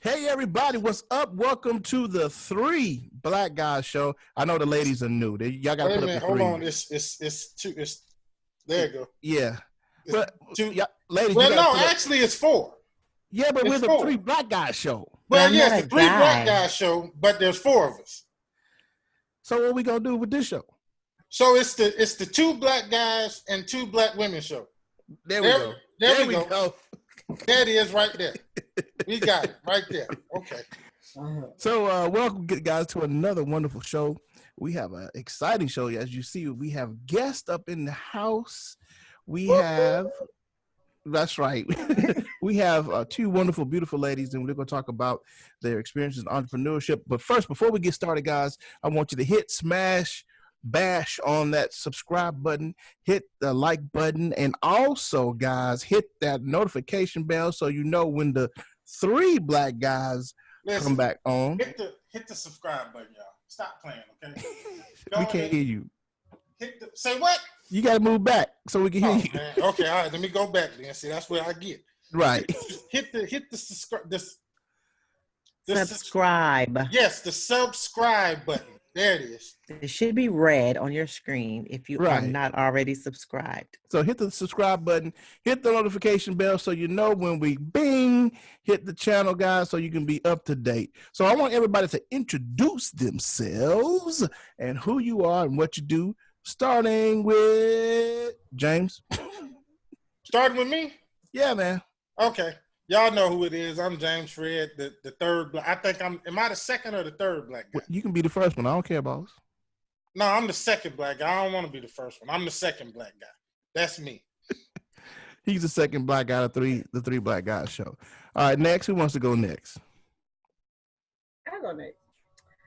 Hey everybody, what's up? Welcome to the Three Black Guys Show. I know the ladies are new. Y'all got to Wait a put up minute, the hold three. on. It's two. It's there you go. Yeah, It's but two. ladies, you Well, got to no, put up. actually, it's four. Yeah, but we're It's the four. Three Black Guys Show. But Well, I'm yes, not the a three black guy. guys show, but there's four of us. So what we gonna do with this show? So it's the two black guys and two black women show. There we go. There we go. There it is, right there. We got it right there. Okay. So welcome, guys, to another wonderful show. We have an exciting show. As you see, we have guests up in the house. We have. That's right. We have two wonderful, beautiful ladies, and we're going to talk about their experiences in entrepreneurship. But first, before we get started, guys, I want you to hit smash, bash on that subscribe button, hit the like button, and also, guys, hit that notification bell so you know when the Three Black Guys come back on. Hit the subscribe button, y'all. Stop playing, okay? We can't hear you. Say what? You got to move back so we can hear you. Man. Okay, all right. Let me go back then. See, that's where I get. Right. Hit the subscribe. Subscribe. Yes, the subscribe button. There it is. It should be red on your screen if you are not already subscribed. So hit the subscribe button, hit the notification bell so you know when we bing, hit the channel, guys, so you can be up to date. So I want everybody to introduce themselves and who you are and what you do, starting with James. Starting with me? Yeah, man. Okay. Y'all know who it is. I'm James Fred, the third black. I think am I the second or the third black guy? You can be the first one. I don't care, boss. No, I'm the second black guy. I don't want to be the first one. I'm the second black guy. That's me. He's the second black guy of the Three Black Guys show. All right, next. Who wants to go next? I'll go next.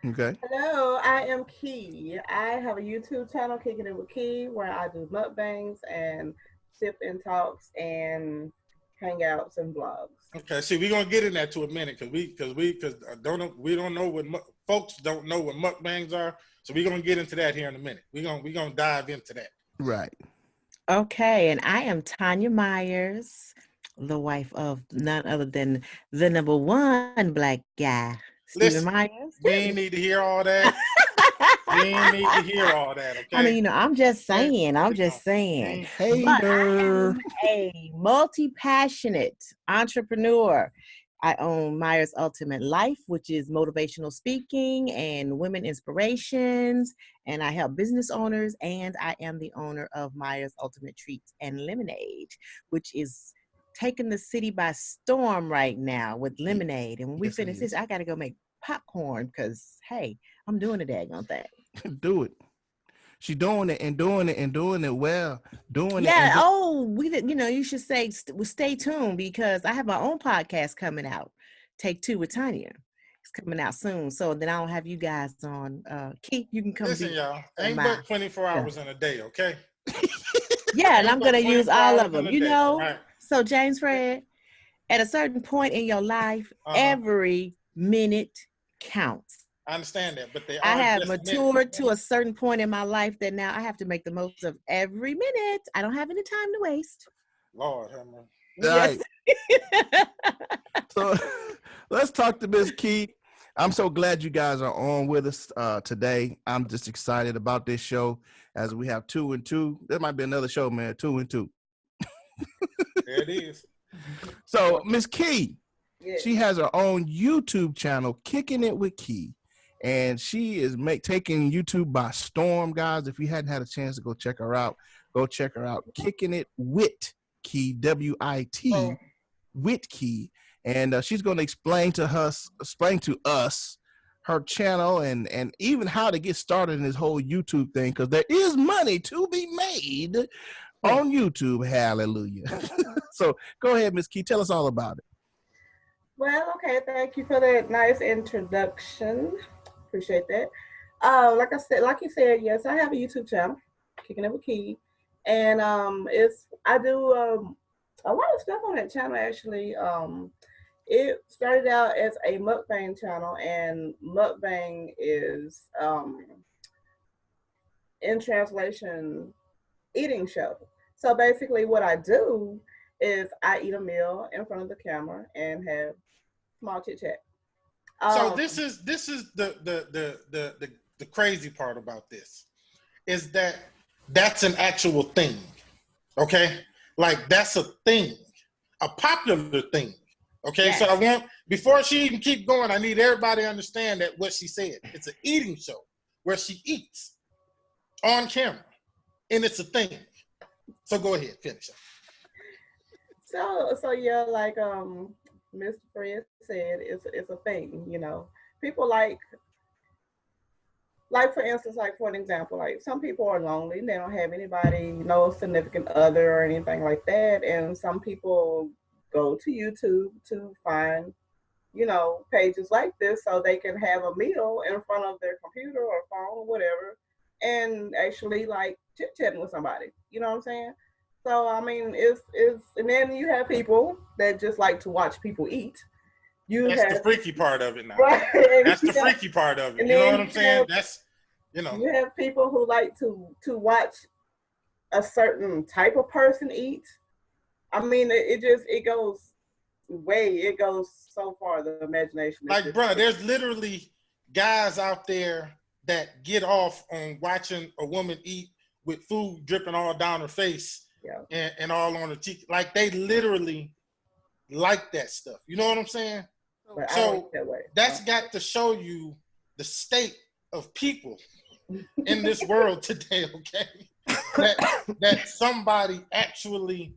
Okay. Hello, I am Key. I have a YouTube channel, Kickin It Wit Kee, where I do mukbangs and sip and talks and hangouts and vlogs. Okay, see, we're gonna get in that to a minute because we don't know what folks don't know what mukbangs are, so we're gonna get into that here in a minute. We're gonna dive into that. Right. Okay, and I am Tonia Myers, the wife of none other than the number one black guy, Stephen Myers. We ain't need to hear all that. We ain't need to hear all that, okay? I mean, I'm just saying. Hey, but I am a multi-passionate entrepreneur. I own Myers Ultimate Life, which is motivational speaking and women inspirations. And I help business owners. And I am the owner of Myers Ultimate Treats and Lemonade, which is taking the city by storm right now with lemonade. And when we finish this, I got to go make popcorn because, hey, I'm doing a daggone thing. Do it. She's doing it and doing it and doing it well. You should say stay tuned because I have my own podcast coming out. Take Two with Tonia. It's coming out soon. So then I'll have you guys on. Keith, you can come. Listen, y'all. Ain't but 24 hours in a day, okay? Yeah, and I'm gonna use all of them. Right. So James Fred, at a certain point in your life, every minute counts. I understand that, but I have matured to a certain point in my life that now I have to make the most of every minute. I don't have any time to waste. Lord, have mercy. Yes. So let's talk to Ms. Key. I'm so glad you guys are on with us today. I'm just excited about this show as we have 2 and 2. There might be another show, man. 2 and 2. There it is. So Ms. Key, she has her own YouTube channel, Kickin It Wit Kee. And she is taking YouTube by storm, guys. If you hadn't had a chance to go check her out, go check her out. Kickin It Wit Kee, WIT, Wit Kee. And she's going to explain to us her channel and even how to get started in this whole YouTube thing, because there is money to be made on YouTube. Hallelujah. So go ahead, Ms. Key. Tell us all about it. Well, okay. Thank you for that nice introduction. Appreciate that. Like you said, yes, I have a YouTube channel, Kickin It Wit Kee, and I do a lot of stuff on that channel. Actually, it started out as a mukbang channel, and mukbang is in translation eating show. So basically, what I do is I eat a meal in front of the camera and have small chit chat. So this is the crazy part about this is that that's an actual thing. Okay, like that's a thing, a popular thing. Okay, yes. So I want, before she even keep going, I need everybody to understand that what she said. It's an eating show where she eats on camera, and it's a thing. So go ahead, finish it. So yeah, like Mr. Fred said, it's a thing. You know, people like for instance, like for an example, like some people are lonely, they don't have anybody, no significant other or anything like that, and some people go to YouTube to find, you know, pages like this so they can have a meal in front of their computer or phone or whatever and actually like chit-chatting with somebody. You know what I'm saying? So I mean, it's and then you have people that just like to watch people eat. That's the freaky part of it now. Right? That's the freaky part of it. You know what I'm saying? That's, you know. You have people who like to watch a certain type of person eat. I mean, it goes so far, the imagination. Like, bro, there's literally guys out there that get off on watching a woman eat with food dripping all down her face and all on her cheek. Like, they literally like that stuff. You know what I'm saying? But so that's got to show you the state of people in this world today, okay? That somebody actually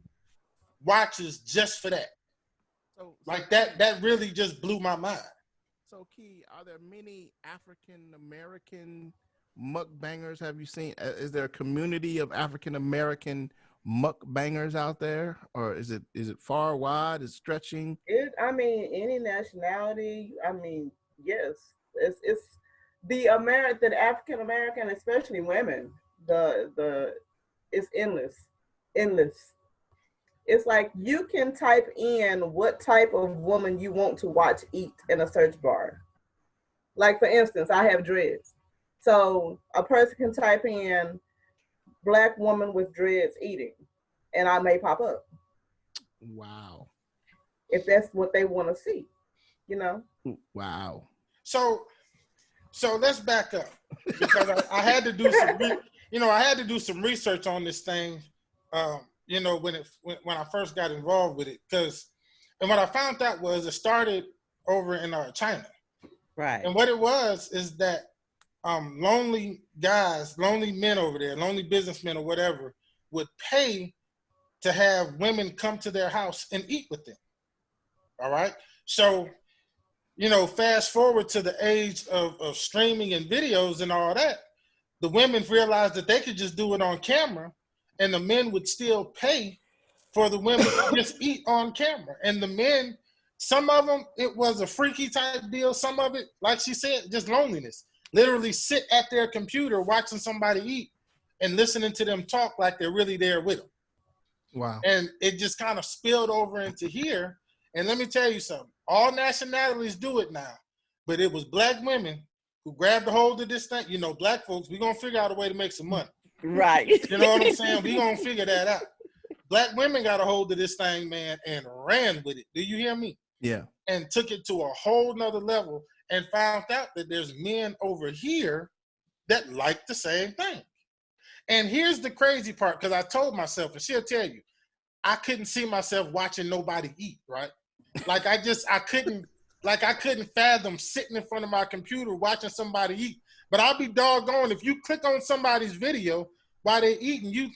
watches just for that. So like that really just blew my mind. So Key, are there many African American mukbangers? Have you seen? Is there a community of African American mukbangers out there, or is it far wide? Is stretching? I mean, any nationality. I mean, yes, it's the African American, especially women. It's endless. It's like you can type in what type of woman you want to watch eat in a search bar. Like, for instance, I have dreads. So a person can type in Black woman with dreads eating, and I may pop up. Wow. If that's what they want to see, you know? Wow. So let's back up, because I had to do some research on this thing. You know, when I first got involved with it, and what I found out was it started over in China, right? And what it was is that lonely guys, lonely men over there, lonely businessmen or whatever, would pay to have women come to their house and eat with them. All right, so you know, fast forward to the age of streaming and videos and all that, the women realized that they could just do it on camera. And the men would still pay for the women to just eat on camera. And the men, some of them, it was a freaky type deal. Some of it, like she said, just loneliness. Literally sit at their computer watching somebody eat and listening to them talk like they're really there with them. Wow. And it just kind of spilled over into here. And let me tell you something. All nationalities do it now. But it was Black women who grabbed a hold of this thing. You know, Black folks, we're going to figure out a way to make some money. Right. You know what I'm saying? We gonna figure that out. Black women got a hold of this thing, man, and ran with it. Do you hear me? Yeah. And took it to a whole nother level and found out that there's men over here that like the same thing. And here's the crazy part, because I told myself, and she'll tell you, I couldn't see myself watching nobody eat, right? Like I couldn't fathom sitting in front of my computer watching somebody eat. But I'll be doggone if you click on somebody's video while they're eating, you.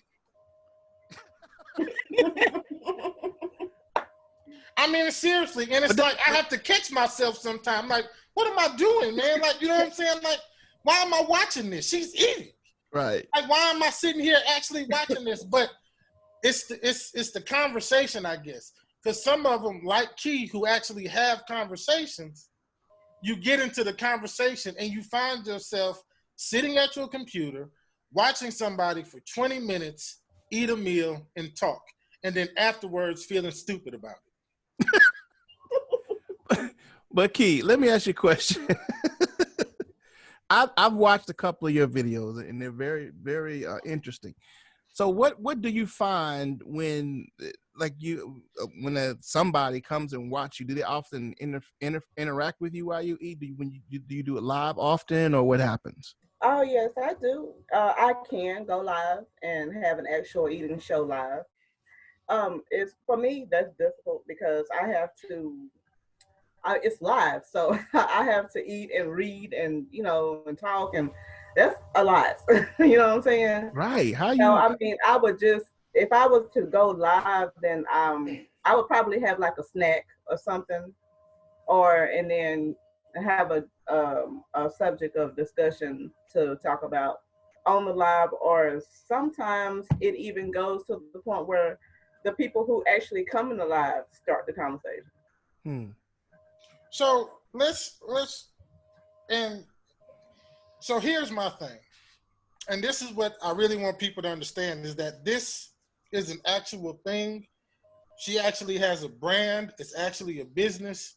I mean, seriously, and it's like I have to catch myself sometimes. Like, what am I doing, man? Like, you know what I'm saying? Like, why am I watching this? She's eating. Right. Like, why am I sitting here actually watching this? But it's the conversation, I guess, because some of them, like Key, who actually have conversations. You get into the conversation and you find yourself sitting at your computer, watching somebody for 20 minutes, eat a meal and talk. And then afterwards feeling stupid about it. But Key, let me ask you a question. I've watched a couple of your videos and they're very, very interesting. So what do you find when somebody comes and watch you? Do they often interact with you while you eat? Do you do it live often, or what happens? Oh yes, I do. I can go live and have an actual eating show live. It's for me that's difficult because I have to. It's live, so I have to eat and read and and talk, and that's a lot. You know what I'm saying? Right. How So you? I mean, I would just if I was to go live, then I would probably have like a snack or something, and then have a subject of discussion to talk about on the live, or sometimes it even goes to the point where the people who actually come in the live start the conversation. So and so here's my thing, and this is what I really want people to understand, is that this is an actual thing. She actually has a brand. It's actually a business,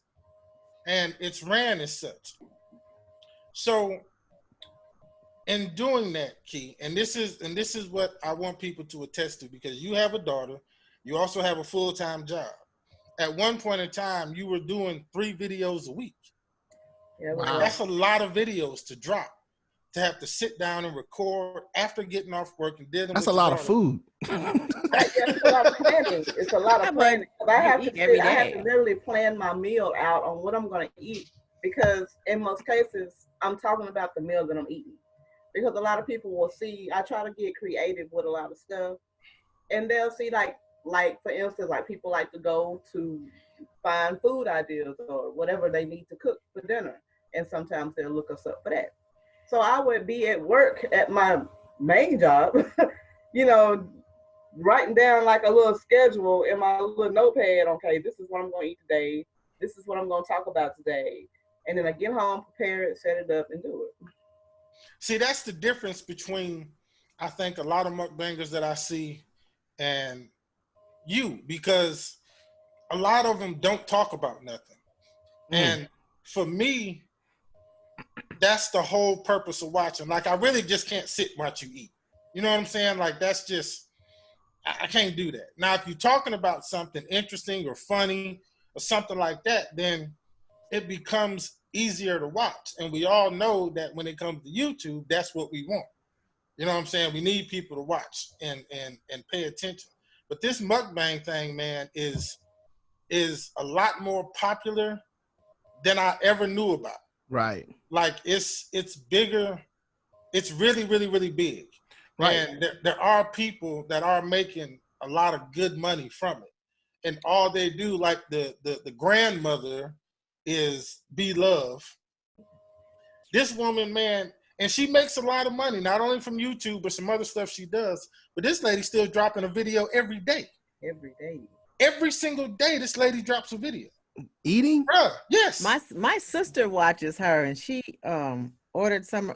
and it's ran as such. So in doing that, Key, and this is what I want people to attest to, because you have a daughter, you also have a full-time job. At one point in time, you were doing 3 videos a week. Yeah, wow. That's a lot of videos to drop, to have to sit down and record after getting off work and dealing That's with a lot of food. It's a lot of planning. It's a lot of planning. I have to literally plan my meal out on what I'm going to eat, because in most cases, I'm talking about the meal that I'm eating. Because a lot of people will see, I try to get creative with a lot of stuff, and they'll see like for instance, like people like to go to find food ideas or whatever they need to cook for dinner, and sometimes they'll look us up for that. So I would be at work at my main job, writing down like a little schedule in my little notepad. Okay, this is what I'm going to eat today. This is what I'm going to talk about today. And then I get home, prepare it, set it up, and do it. See, that's the difference between, I think, a lot of mukbangers that I see and you, because a lot of them don't talk about nothing. And for me, that's the whole purpose of watching. Like, I really just can't sit and watch you eat. You know what I'm saying? Like, that's just, I can't do that. Now, if you're talking about something interesting or funny or something like that, then it becomes easier to watch. And we all know that when it comes to YouTube, that's what we want. You know what I'm saying? We need people to watch and pay attention. But this mukbang thing, man, is a lot more popular than I ever knew about. Right. Like, it's bigger. It's really, really, really big. Right. And there are people that are making a lot of good money from it. And all they do, like the grandmother, is be love. This woman, man, and she makes a lot of money, not only from YouTube, but some other stuff she does. But this lady still dropping a video every day. Every day. Every single day, this lady drops a video. Eating? Yes. My sister watches her, and she ordered some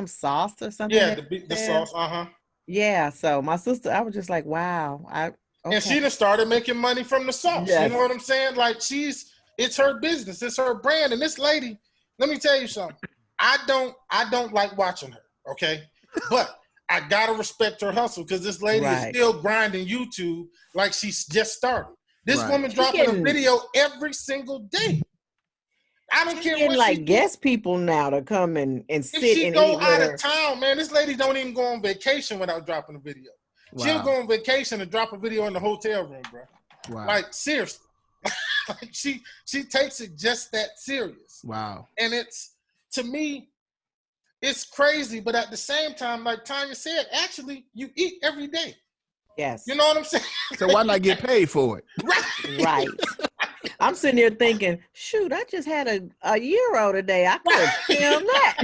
sauce or something. Yeah, the sauce, Yeah, so my sister, I was just like, wow. Okay. And she just started making money from the sauce. Yes. You know what I'm saying? Like, it's her business, it's her brand. And this lady, let me tell you something. I don't like watching her, okay? But I gotta respect her hustle, because this lady is still grinding YouTube like she's just started. This woman dropping a video every single day. I don't care what like guest people now to come and sit and eat. If she go out of town, man, this lady don't even go on vacation without dropping a video. Wow. She'll go on vacation and drop a video in the hotel room, bro. Wow. Like, seriously. Like, she takes it just that serious. Wow. And to me, it's crazy, but at the same time, like Tonia said, actually, you eat every day. Yes. You know what I'm saying? So why not get paid for it? Right. I'm sitting here thinking, shoot, I just had a euro today. I could film that.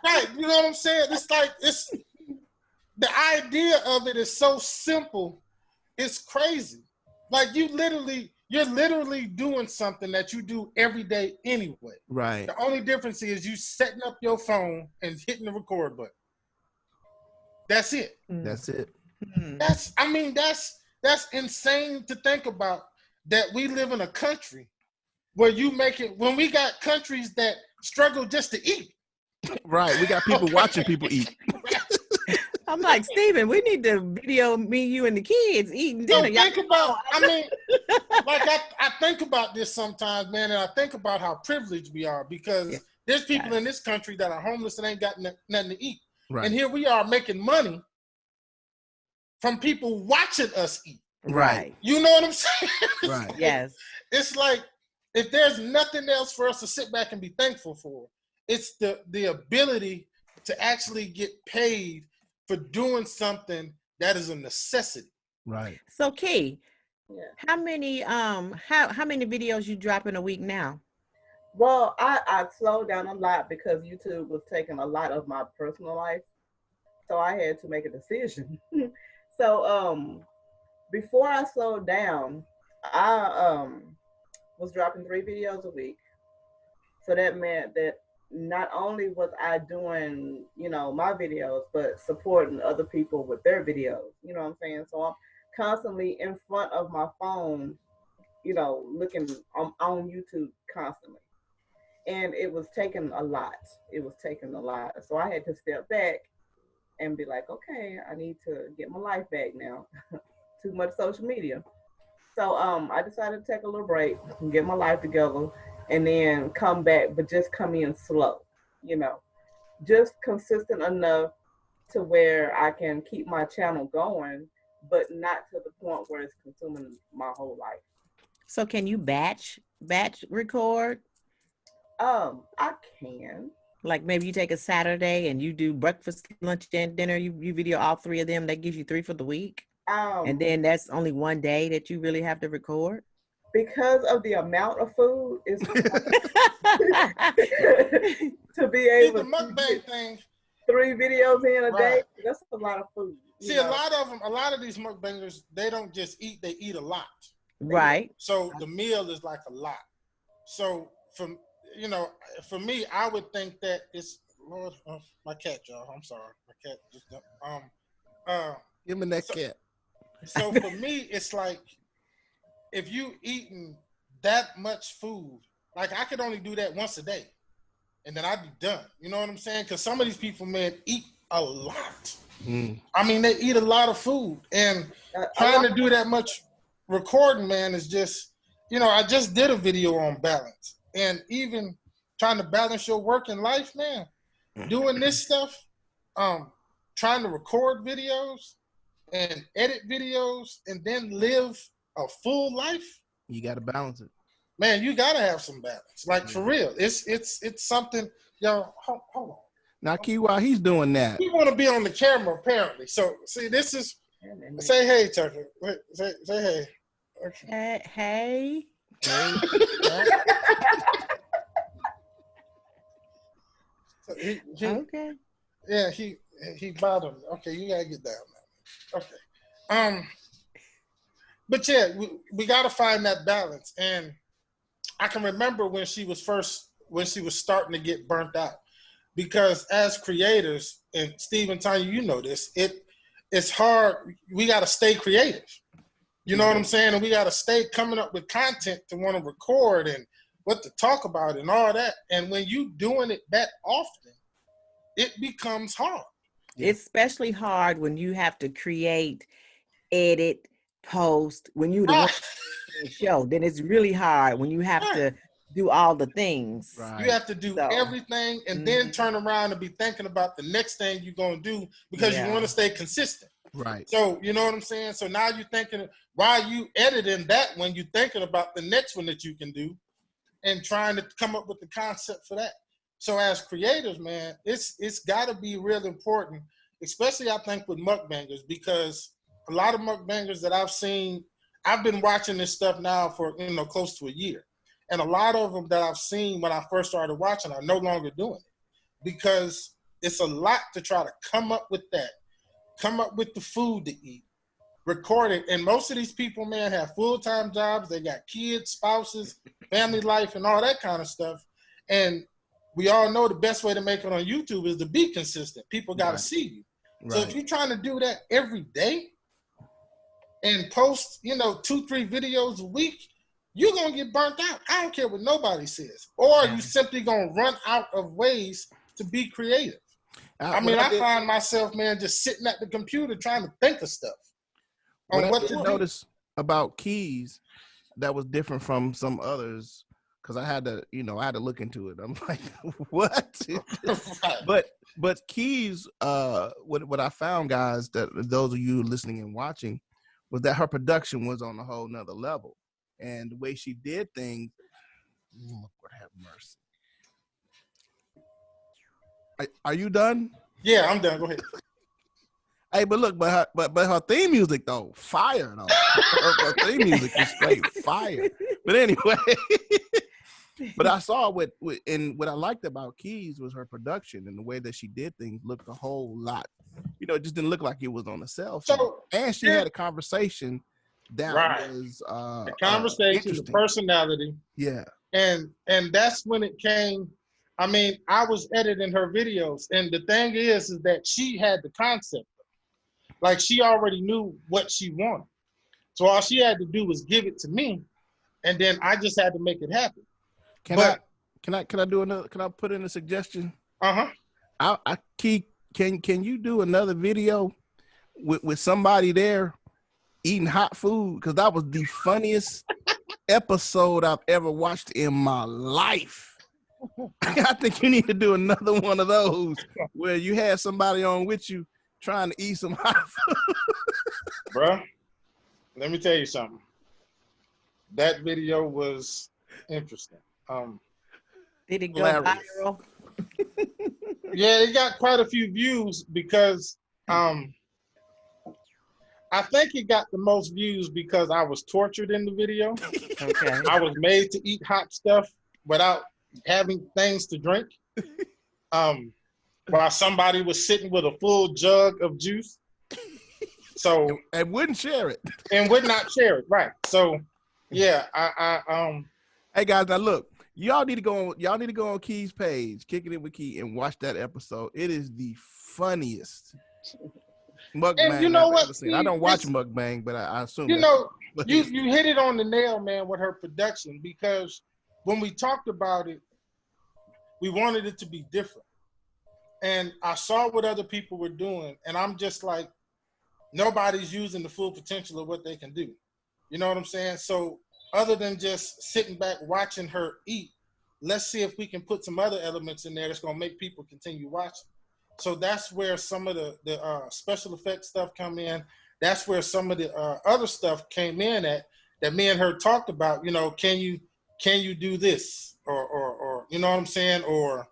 Right. You know what I'm saying? It's like, the idea of it is so simple. It's crazy. Like, you're literally doing something that you do every day anyway. Right. The only difference is you setting up your phone and hitting the record button. That's it. That's it. That's insane to think about, that we live in a country where when we got countries that struggle just to eat. Right. We got people watching people eat. I'm like, Steven, we need to video me, you, and the kids eating So dinner. think about, I mean, like I think about this sometimes, man, and I think about how privileged we are because there's people in this country that are homeless and ain't got nothing to eat. Right. And here we are making money from people watching us eat. Right. You know what I'm saying? Right. Yes. It's like, if there's nothing else for us to sit back and be thankful for, it's the ability to actually get paid for doing something that is a necessity. Right. So Key, how many videos you drop in a week now? Well, I slowed down a lot because YouTube was taking a lot of my personal life. So I had to make a decision. So before I slowed down, I was dropping 3 videos a week. So that meant that not only was I doing, my videos, but supporting other people with their videos. You know what I'm saying? So I'm constantly in front of my phone, looking on YouTube constantly. And it was taking a lot. So I had to step back and be like, okay, I need to get my life back now. Too much social media. So I decided to take a little break and get my life together and then come back, but just come in slow, just consistent enough to where I can keep my channel going, but not to the point where it's consuming my whole life. So can you batch record? I can. Like maybe you take a Saturday and you do breakfast, lunch, and dinner. You video all 3 of them. That gives you 3 for the week. And then that's only one day that you really have to record. Because of the amount of food, is to be able the Muckbang thing. 3 videos in a day. That's a lot of food. See, a lot of these mukbangers, they don't just eat; they eat a lot. Right. So the meal is like a lot. So for me, I would think that it's Lord, my cat, y'all. I'm sorry, my cat just give me that cat. So for me, it's like if you eating that much food, like I could only do that once a day, and then I'd be done. You know what I'm saying? Because some of these people, man, eat a lot. I mean, they eat a lot of food, and trying to do that much recording, man, is just, I just did a video on balance, and even trying to balance your work and life, man, doing this stuff, trying to record videos and edit videos and then live a full life. You got to balance it. Man, you got to have some balance. Like, for real. It's something, yo, hold on. Now, Key, while he's doing that. You want to be on the camera, apparently. So, see, this is, say hey, Tucker. Say hey. Okay. Hey. So okay. Yeah, he bothered me. Okay, you got to get down now. Okay. But yeah, we got to find that balance. And I can remember when she was starting to get burnt out, because as creators, and Steve and Tonia, you know this, it's hard. We got to stay creative. You know what I'm saying? And we got to stay coming up with content to want to record and what to talk about and all that. And when you doing it that often, it becomes hard. It's especially hard when you have to create, edit, post, when you the one the show. Then it's really hard when you have to do all the things. Right. You have to do everything and then turn around and be thinking about the next thing you're going to do because you want to stay consistent. Right. So, you know what I'm saying? So now you're thinking, while you editing that one, you're thinking about the next one that you can do and trying to come up with the concept for that. So as creators, man, it's got to be real important, especially I think with mukbangers, because a lot of mukbangers that I've seen, I've been watching this stuff now for, close to a year. And a lot of them that I've seen when I first started watching are no longer doing it because it's a lot to try to come up with that, come up with the food to eat, record it. And most of these people, man, have full-time jobs. They got kids, spouses, family life, and all that kind of stuff. And we all know the best way to make it on YouTube is to be consistent. People got to see you. Right. So if you're trying to do that every day and post, 2-3 videos a week, you're going to get burnt out. I don't care what nobody says. Or you simply going to run out of ways to be creative. I find myself, man, just sitting at the computer trying to think of stuff on what to notice about Keys that was different from some others, because I had to look into it. I'm like, what? but Keys, what I found, guys, that those of you listening and watching, was that her production was on a whole nother level, and the way she did things. Lord have mercy. Are you done? Yeah, I'm done. Go ahead. Hey, but look, but her theme music though, fire though. Her theme music is straight fire. But anyway, but I saw what I liked about Keys was her production, and the way that she did things looked a whole lot. It just didn't look like it was on a cell phone. So, and she had a conversation that was the conversation, the personality. Yeah. And that's when it came. I mean, I was editing her videos, and the thing is that she had the concept. Like, she already knew what she wanted. So all she had to do was give it to me, and then I just had to make it happen. Can I do another? Can I put in a suggestion? Can you do another video with somebody there eating hot food? Because that was the funniest episode I've ever watched in my life. I think you need to do another one of those where you have somebody on with you trying to eat some hot food. Bro, let me tell you something. That video was interesting. Did it go viral? Yeah, it got quite a few views because I think it got the most views because I was tortured in the video. Okay. I was made to eat hot stuff without having things to drink. While somebody was sitting with a full jug of juice. So and wouldn't share it. And would not share it, right. So yeah, Hey guys, now look, y'all need to go on Key's page, Kicking It With Kee, and watch that episode. It is the funniest mukbang. And you know what? I don't watch mukbang, but I assume you hit it on the nail, man, with her production, because when we talked about it, we wanted it to be different. And I saw what other people were doing, and I'm just like, nobody's using the full potential of what they can do. You know what I'm saying? So other than just sitting back watching her eat, let's see if we can put some other elements in there that's going to make people continue watching. So that's where some of the special effects stuff come in. That's where some of the other stuff came in that me and her talked about. Can you do this or you know what I'm saying? Or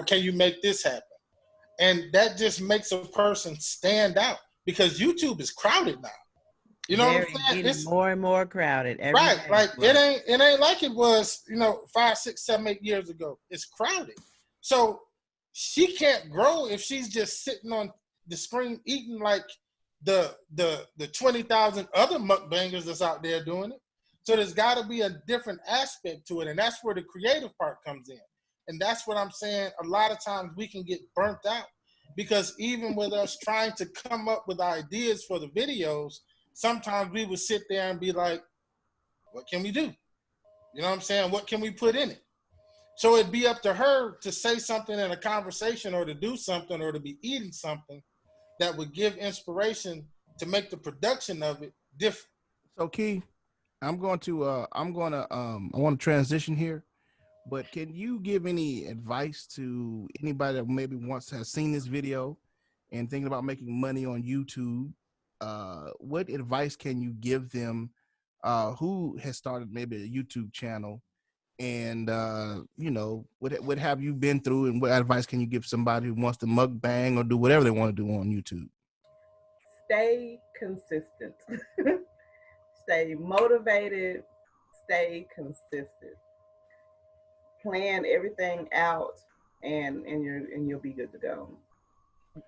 can you make this happen? And that just makes a person stand out, because YouTube is crowded now. You know what I'm saying? It's more and more crowded. Right. Like it ain't like it was, 5, 6, 7, 8 years ago. It's crowded. So she can't grow if she's just sitting on the screen eating like the 20,000 other mukbangers that's out there doing it. So there's got to be a different aspect to it, and that's where the creative part comes in. And that's what I'm saying. A lot of times we can get burnt out, because even with us trying to come up with ideas for the videos, sometimes we would sit there and be like, what can we do? You know what I'm saying? What can we put in it? So it'd be up to her to say something in a conversation, or to do something, or to be eating something that would give inspiration to make the production of it different. So Key, I want to transition here. But can you give any advice to anybody that maybe has seen this video and thinking about making money on YouTube? What advice can you give them who has started maybe a YouTube channel? And, what have you been through, and what advice can you give somebody who wants to mukbang or do whatever they want to do on YouTube? Stay consistent. Stay motivated. Stay consistent. Plan everything out, and you'll be good to go.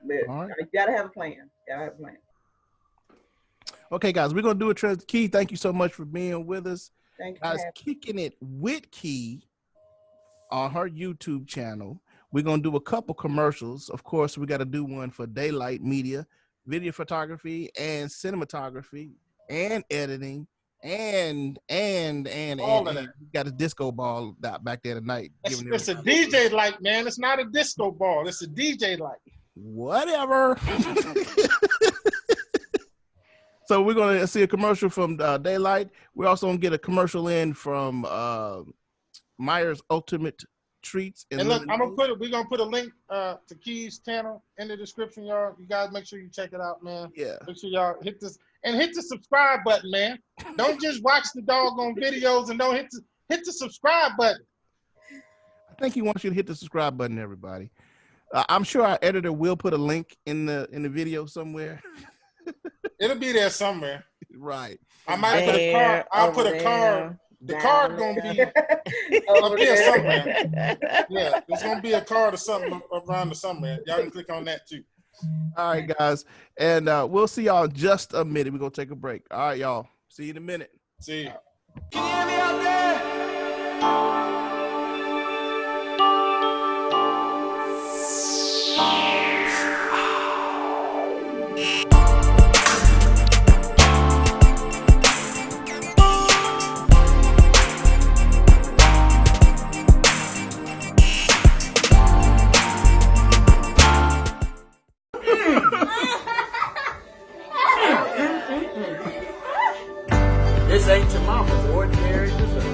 But right. You gotta have a plan. Okay, guys, we're gonna do a Key. Thank you so much for being with us. Thank you. Guys, Kicking It Wit Kee on her YouTube channel. We're gonna do a couple commercials. Of course, we got to do one for Daylight Media, video photography and cinematography and editing All of that. You got a disco ball out back there tonight. It's a DJ light, man. It's not a disco ball. It's a DJ light. Whatever. So we're gonna see a commercial from Daylight. We're also gonna get a commercial in from Myers Ultimate Treats. And look, we're gonna put a link to Kee's channel in the description, y'all. You guys make sure you check it out, man. Yeah. Make sure y'all hit the subscribe button, man. Don't just watch the doggone videos and don't hit the subscribe button. I think he wants you to hit the subscribe button, everybody. I'm sure our editor will put a link in the video somewhere. It'll be there somewhere. Right. I might put a card. I'll put a card. The card gonna be up there somewhere. Yeah, there's gonna be a card or something around the somewhere. Y'all can click on that too. All right, guys, and we'll see y'all in just a minute. We're gonna take a break. All right, y'all. See you in a minute. See you. Can you hear me out there? This ain't your mama's ordinary dessert.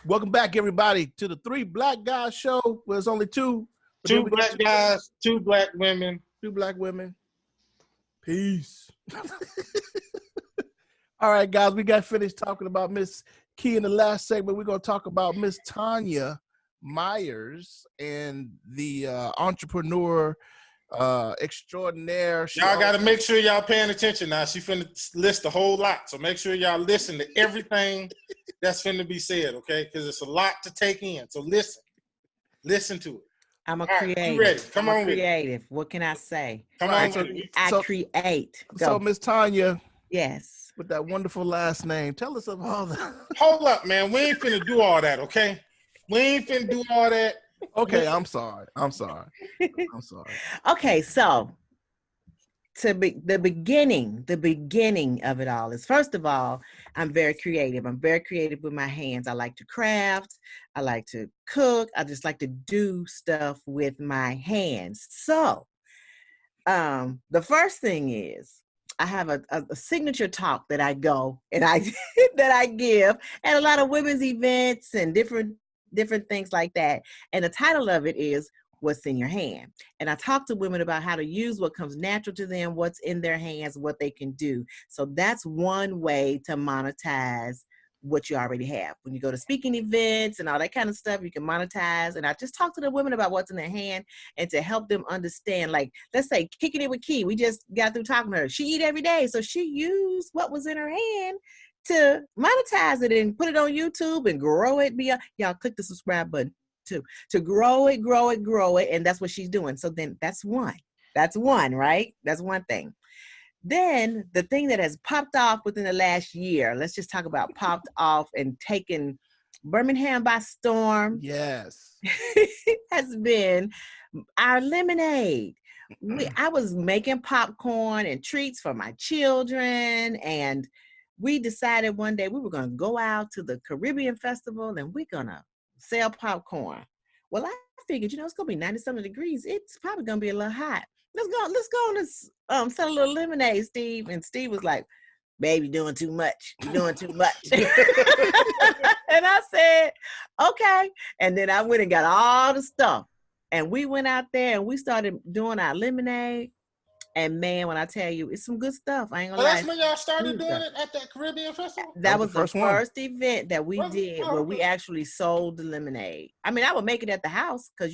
Welcome back, everybody, to the Three Black Guys Show. Where there's only two. Two black guys, two black women. Two black women. Peace. All right, guys, we got finished talking about Miss Kee in the last segment. We're going to talk about Miss Tonia Myers and the entrepreneur extraordinaire. Y'all got to make sure y'all paying attention now. She finna list a whole lot. So make sure y'all listen to everything that's finna be said, okay? Because it's a lot to take in. So listen. Listen to it. I'm a All right, creative. you ready? Come on with it. Creative. What can I say? Come Right, on so- with it. I create. Go. So, Miss Tonia, Yes. with that wonderful last name, tell us of all that. Hold up, man. We ain't finna do all that, okay? We ain't finna do all that. Okay, I'm sorry. Okay, so the beginning of it all is, first of all, I'm very creative. I'm very creative with my hands. I like to craft. I like to cook. I just like to do stuff with my hands. So the first thing is I have a signature talk that I go and I that I give at a lot of women's events and different things like that. And the title of it is What's in Your Hand. And I talk to women about how to use what comes natural to them, what's in their hands, what they can do. So that's one way to monetize what you already have. When you go to speaking events and all that kind of stuff, you can monetize. And I just talk to the women about what's in their hand and to help them understand, like, let's say Kicking It Wit Kee. We just got through talking to her. She eat every day. So she used what was in her hand to monetize it and put it on YouTube and grow it. Y'all click the subscribe button too, to grow it. And that's what she's doing. So then that's one, right? That's one thing. Then the thing that has popped off within the last year, let's just talk about popped off and taken Birmingham by storm. Yes. Has been our lemonade. I was making popcorn and treats for my children, and we decided one day we were going to go out to the Caribbean Festival and we're going to sell popcorn. Well, I figured, it's going to be 90-something degrees. It's probably going to be a little hot. Let's go and sell a little lemonade, Steve. And Steve was like, babe, you're doing too much. And I said, okay. And then I went and got all the stuff. And we went out there and we started doing our lemonade. And man, when I tell you, it's some good stuff. I ain't gonna lie. That's when y'all started doing it at that Caribbean Festival? That was the first event that we did where we actually sold the lemonade. I mean, I would make it at the house because,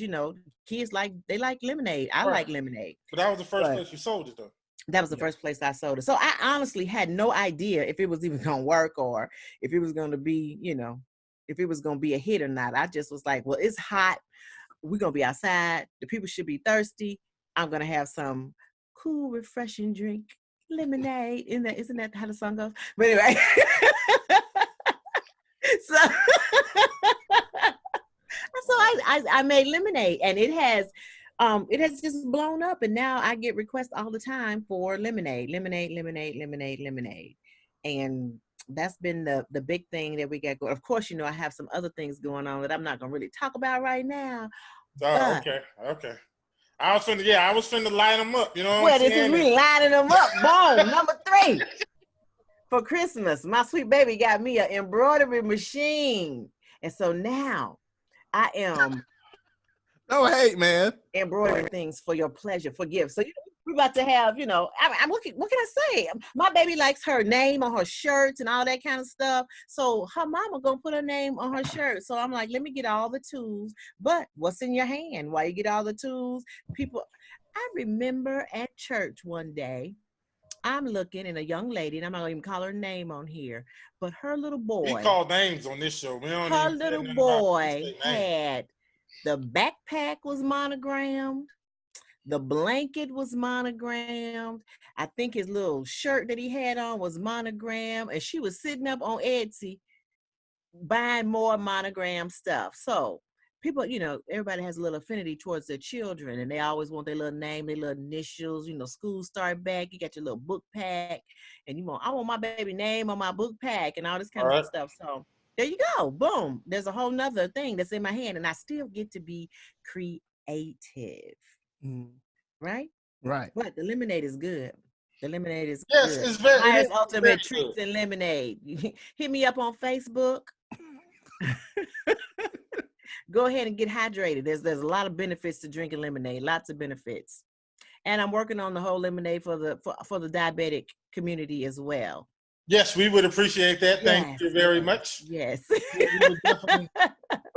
kids they like lemonade. I like lemonade. But that was the first place you sold it, though. That was the first place I sold it. So I honestly had no idea if it was even going to work or if it was going to be, if it was going to be a hit or not. I just was like, well, it's hot. We're going to be outside. The people should be thirsty. I'm going to have some cool, refreshing drink, lemonade. Isn't that how the song goes? But anyway. So, I made lemonade, and it has just blown up, and now I get requests all the time for lemonade, and that's been the big thing that we got going. Of course, I have some other things going on that I'm not gonna really talk about right now. Oh, okay. I was finna line them up. You know what I'm this saying? is me lining them up. Boom, number 3. For Christmas, my sweet baby got me an embroidery machine, and so now I am. No hate, man. Embroidering things for your pleasure, for gifts. So we're about to have, I'm what can I say? My baby likes her name on her shirts and all that kind of stuff. So her mama gonna put her name on her shirt. So I'm like, let me get all the tools. But what's in your hand? While you get all the tools, I remember at church one day, I'm looking, and a young lady, and I'm not gonna even call her name on here, but her little boy. We call names on this show. Her little boy had. The backpack was monogrammed. The blanket was monogrammed. I think his little shirt that he had on was monogrammed. And she was sitting up on Etsy buying more monogram stuff. So people, everybody has a little affinity towards their children, and they always want their little name, their little initials. School start back. You got your little book pack, and I want my baby name on my book pack and all this kind of stuff. So there you go. Boom. There's a whole nother thing that's in my hand, and I still get to be creative. Right? Right. But the lemonade is good. The lemonade is good. It's very Myers Ultimate Treats and Lemonade. Hit me up on Facebook. Go ahead and get hydrated. There's a lot of benefits to drinking lemonade. Lots of benefits. And I'm working on the whole lemonade for the diabetic community as well. Yes, we would appreciate that. Thank you very much. Yes. We would definitely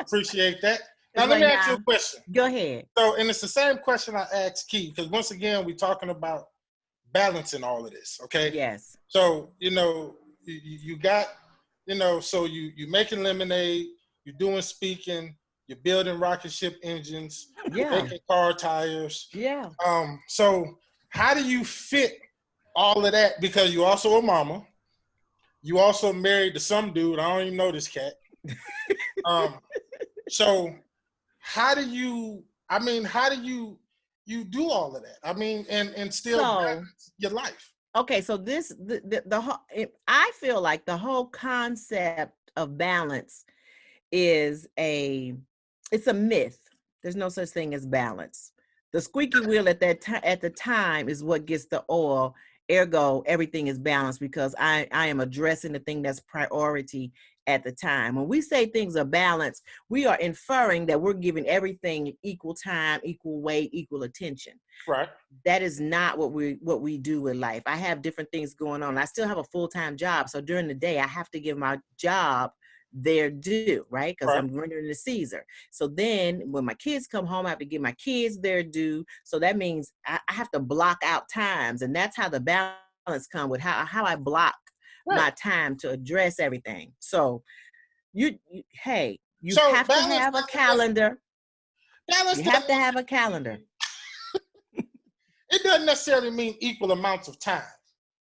appreciate that. Now, let me ask you a question. Go ahead. So, and it's the same question I asked Key, because once again, we're talking about balancing all of this, okay? Yes. So, you got, so you're making lemonade, you're doing speaking, you're building rocket ship engines, you're making car tires. Yeah. So how do you fit all of that? Because you're also a mama. You also married to some dude. I don't even know this cat. So how do you do all of that? I mean, and still balance your life. Okay, so I feel like the whole concept of balance is it's a myth. There's no such thing as balance. The squeaky wheel at the time is what gets the oil. Ergo, everything is balanced because I am addressing the thing that's priority at the time. When we say things are balanced, we are inferring that we're giving everything equal time, equal weight, equal attention. Right. That is not what we do with life. I have different things going on. I still have a full-time job. So during the day, I have to give my job their due, right? Because I'm rendering the Caesar. So then when my kids come home, I have to give my kids their due. So that means I have to block out times. And that's how the balance comes with how I block my time to address everything. So you have to have a calendar. You have to have a calendar. It doesn't necessarily mean equal amounts of time.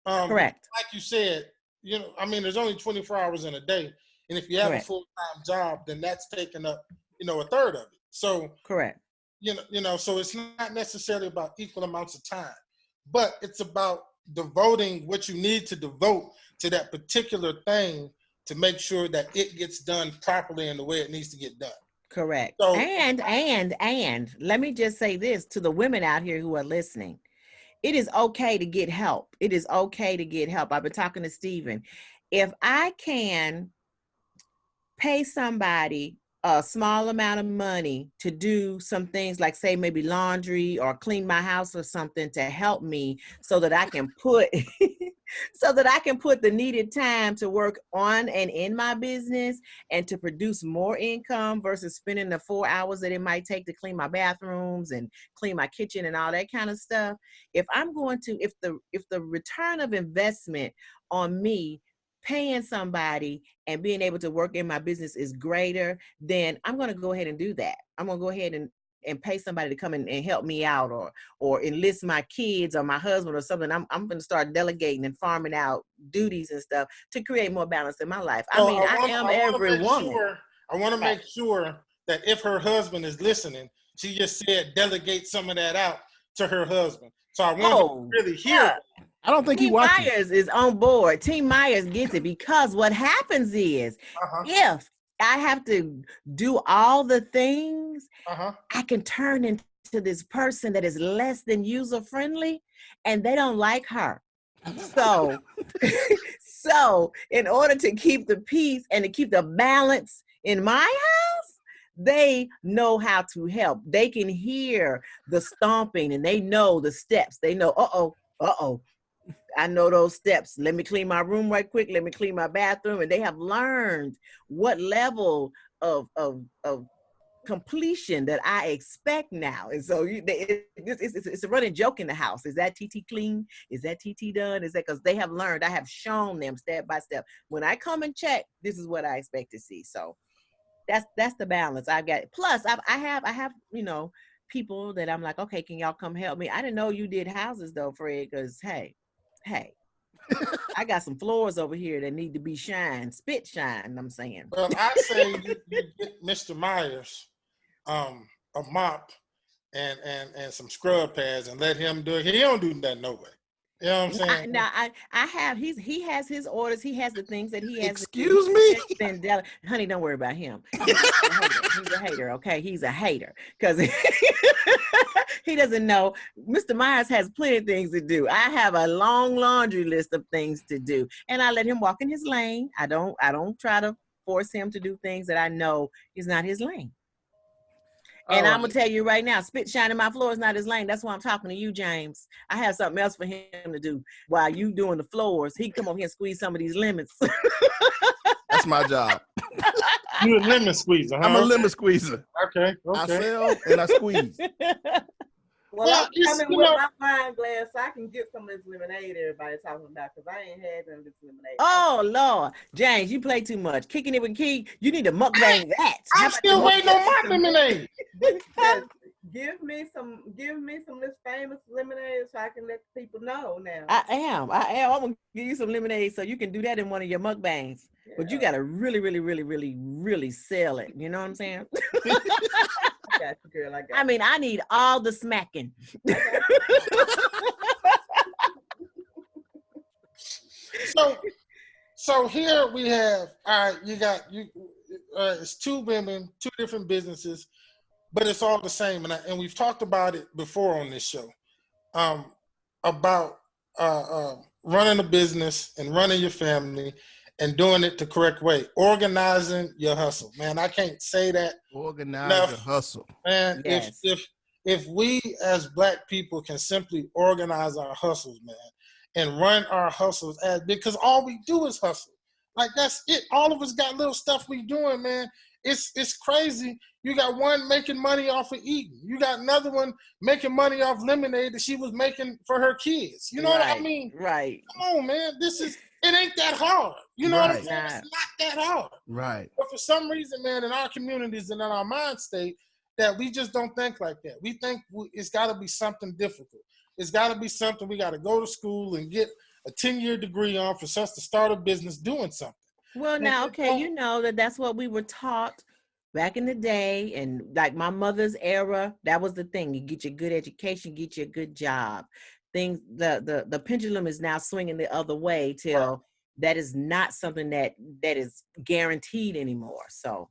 Correct. Like you said, there's only 24 hours in a day. And if you have a full-time job, then that's taking up, a third of it. So correct. So it's not necessarily about equal amounts of time, but it's about devoting what you need to devote to that particular thing to make sure that it gets done properly in the way it needs to get done. Correct. So, and let me just say this to the women out here who are listening. It is okay to get help. It is okay to get help. I've been talking to Stephen. If I can pay somebody a small amount of money to do some things like, say, maybe laundry or clean my house or something to help me so that I can put so that I can put the needed time to work on and in my business and to produce more income versus spending the 4 hours that it might take to clean my bathrooms and clean my kitchen and all that kind of stuff. If I'm going to, if the return of investment on me paying somebody and being able to work in my business is greater, then I'm going to go ahead and do that. I'm going to go ahead and pay somebody to come and help me out, or enlist my kids or my husband or something. I'm going to start delegating and farming out duties and stuff to create more balance in my life. I am every woman. I want to make sure that if her husband is listening, she just said delegate some of that out to her husband. So I want to really hear. Yeah. I don't think Team Myers is on board. Team Myers gets it, because what happens is if I have to do all the things, I can turn into this person that is less than user friendly, and they don't like her. So, so in order to keep the peace and to keep the balance in my house, they know how to help. They can hear the stomping and they know the steps. They know, I know those steps. Let me clean my room right quick. Let me clean my bathroom. And they have learned what level of completion that I expect now. And so it's a running joke in the house. Is that TT clean? Is that TT done? Is that because they have learned? I have shown them step by step. When I come and check, this is what I expect to see. So that's the balance I've got. Plus, I have people that I'm like, okay, can y'all come help me? I didn't know you did houses though, Fred, because hey, I got some floors over here that need to be spit shine, I'm saying. Well, I say you get Mr. Myers a mop and some scrub pads and let him do it. He don't do that no way. You know what I'm saying? He has his orders. He has the things that he has. Excuse me? Honey, don't worry about him. He's a hater, okay? He's a hater because he doesn't know. Mr. Myers has plenty of things to do. I have a long laundry list of things to do, and I let him walk in his lane. I don't try to force him to do things that I know is not his lane. And I'm gonna tell you right now, spit shining my floor is not his lane. That's why I'm talking to you, James. I have something else for him to do while you doing the floors. He come over here and squeeze some of these lemons. That's my job. You a lemon squeezer, huh? I'm a lemon squeezer. Okay. I sell and I squeeze. Well, I'm coming with my wine glass so I can get some of this lemonade everybody's talking about, because I ain't had none of this lemonade. Oh, Lord. James, you play too much. Kicking It With Kee, you need to mukbang that. I'm still waiting on my lemonade. Give me some of this famous lemonade so I can let people know now. I am. I'm going to give you some lemonade so you can do that in one of your mukbangs. Yeah. But you got to really, really, really, really, really sell it. You know what I'm saying? I got you, girl. I mean, I need all the smacking. So here we have, all right, it's two women, two different businesses, but it's all the same. And we've talked about it before on this show, about running a business and running your family and doing it the correct way. Organizing your hustle. Man, I can't say that. Organize your hustle. Man, yes. if we as Black people can simply organize our hustles, man, and run our hustles because all we do is hustle. Like, that's it. All of us got little stuff we doing, man. It's crazy. You got one making money off of eating. You got another one making money off lemonade that she was making for her kids. You know what I mean? Right. Come on, man. It ain't that hard. You know what I'm saying? It's not that hard. Right. But for some reason, man, in our communities and in our mind state, that we just don't think like that. We think it's got to be something difficult. It's got to be something we got to go to school and get a 10-year degree on for us to start a business doing something. Well, now, okay, you know that's what we were taught back in the day, and like my mother's era, that was the thing. You get your good education, get you a good job. The pendulum is now swinging the other way till that is not something that is guaranteed anymore. So,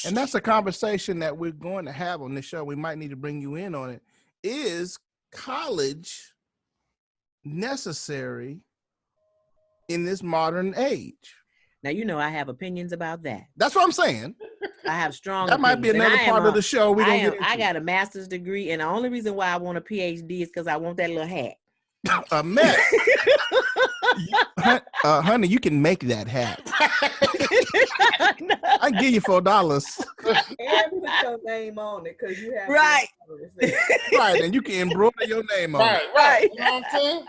and that's a conversation that we're going to have on this show. We might need to bring you in on it. Is college necessary in this modern age? Now, you know, I have opinions about that. That's what I'm saying. I have strong That might be another part of the show. I got a master's degree, and the only reason why I want a PhD is because I want that little hat. A mess. Honey, you can make that hat. I can give you $4. And put your name on it because you have Right. Right, and you can embroider your name on it. Right. You know what I'm saying?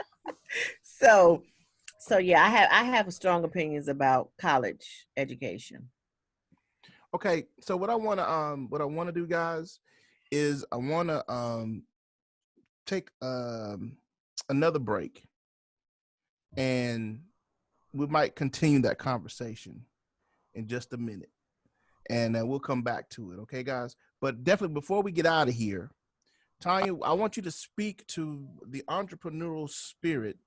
So yeah, I have strong opinions about college education. Okay, so what I wanna do, guys, is I wanna take another break, and we might continue that conversation in just a minute, and we'll come back to it. Okay, guys. But definitely before we get out of here, Tonia, I want you to speak to the entrepreneurial spirit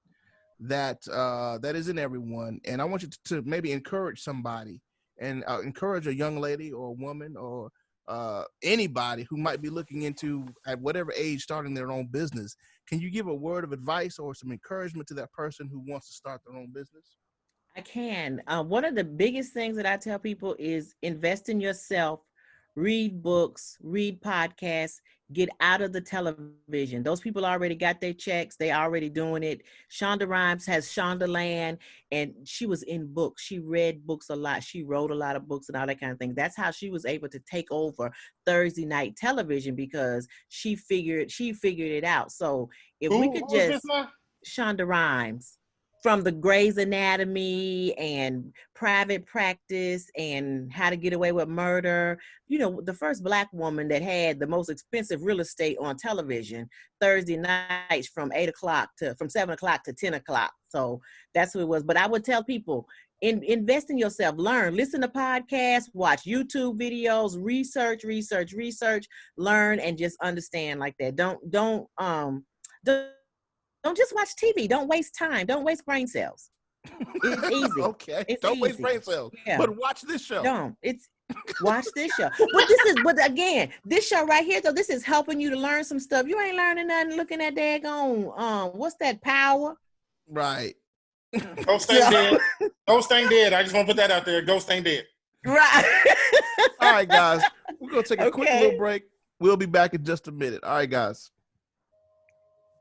that that is in everyone, and I want you to maybe encourage somebody, and encourage a young lady or a woman or anybody who might be looking into, at whatever age, starting their own business. Can you give a word of advice or some encouragement to that person who wants to start their own business? I can. One of the biggest things that I tell people is invest in yourself, read books, read podcasts, get out of the television. Those people already got their checks. They already doing it. Shonda Rhimes has Shondaland, and she was in books. She read books a lot. She wrote a lot of books and all that kind of thing. That's how she was able to take over Thursday night television, because she figured it out. So if we could just, Shonda Rhimes, from the Grey's Anatomy and Private Practice and How to Get Away with Murder, the first Black woman that had the most expensive real estate on television Thursday nights from 7 o'clock to 10 o'clock. So that's who it was. But I would tell people, invest in yourself, learn, listen to podcasts, watch YouTube videos, research, learn, and just understand like that. Don't just watch TV. Don't waste time. Don't waste brain cells. It's easy. Okay. It's don't easy. waste brain cells. Yeah. But watch this show. Watch this show. But again, this show right here, though, this is helping you to learn some stuff. You ain't learning nothing looking at daggone, what's that, Power? Right. Ghost ain't dead. Ghost ain't dead. I just want to put that out there. Ghost ain't dead. Right. All right, guys. We're going to take a quick little break. We'll be back in just a minute. All right, guys.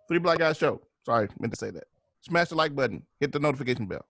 Three Black Guys Show. Sorry, meant to say that. Smash the like button. Hit the notification bell.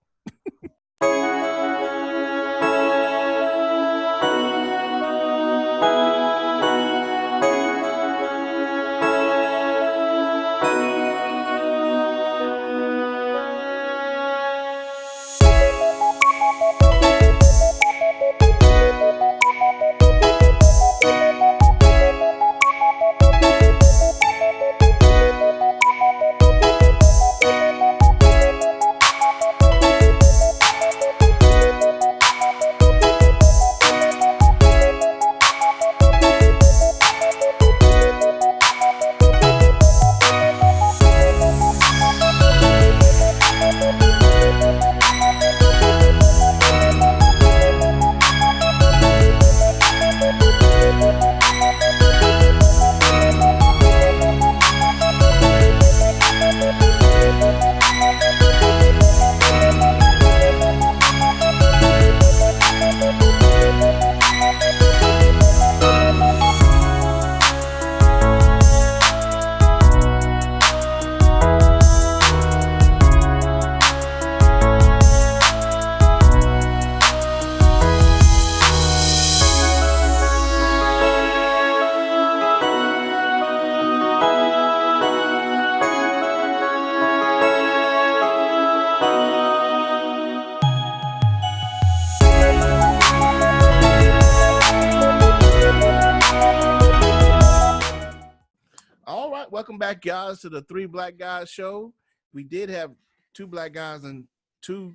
Welcome back, guys, to the Three Black Guys Show. We did have two black guys and two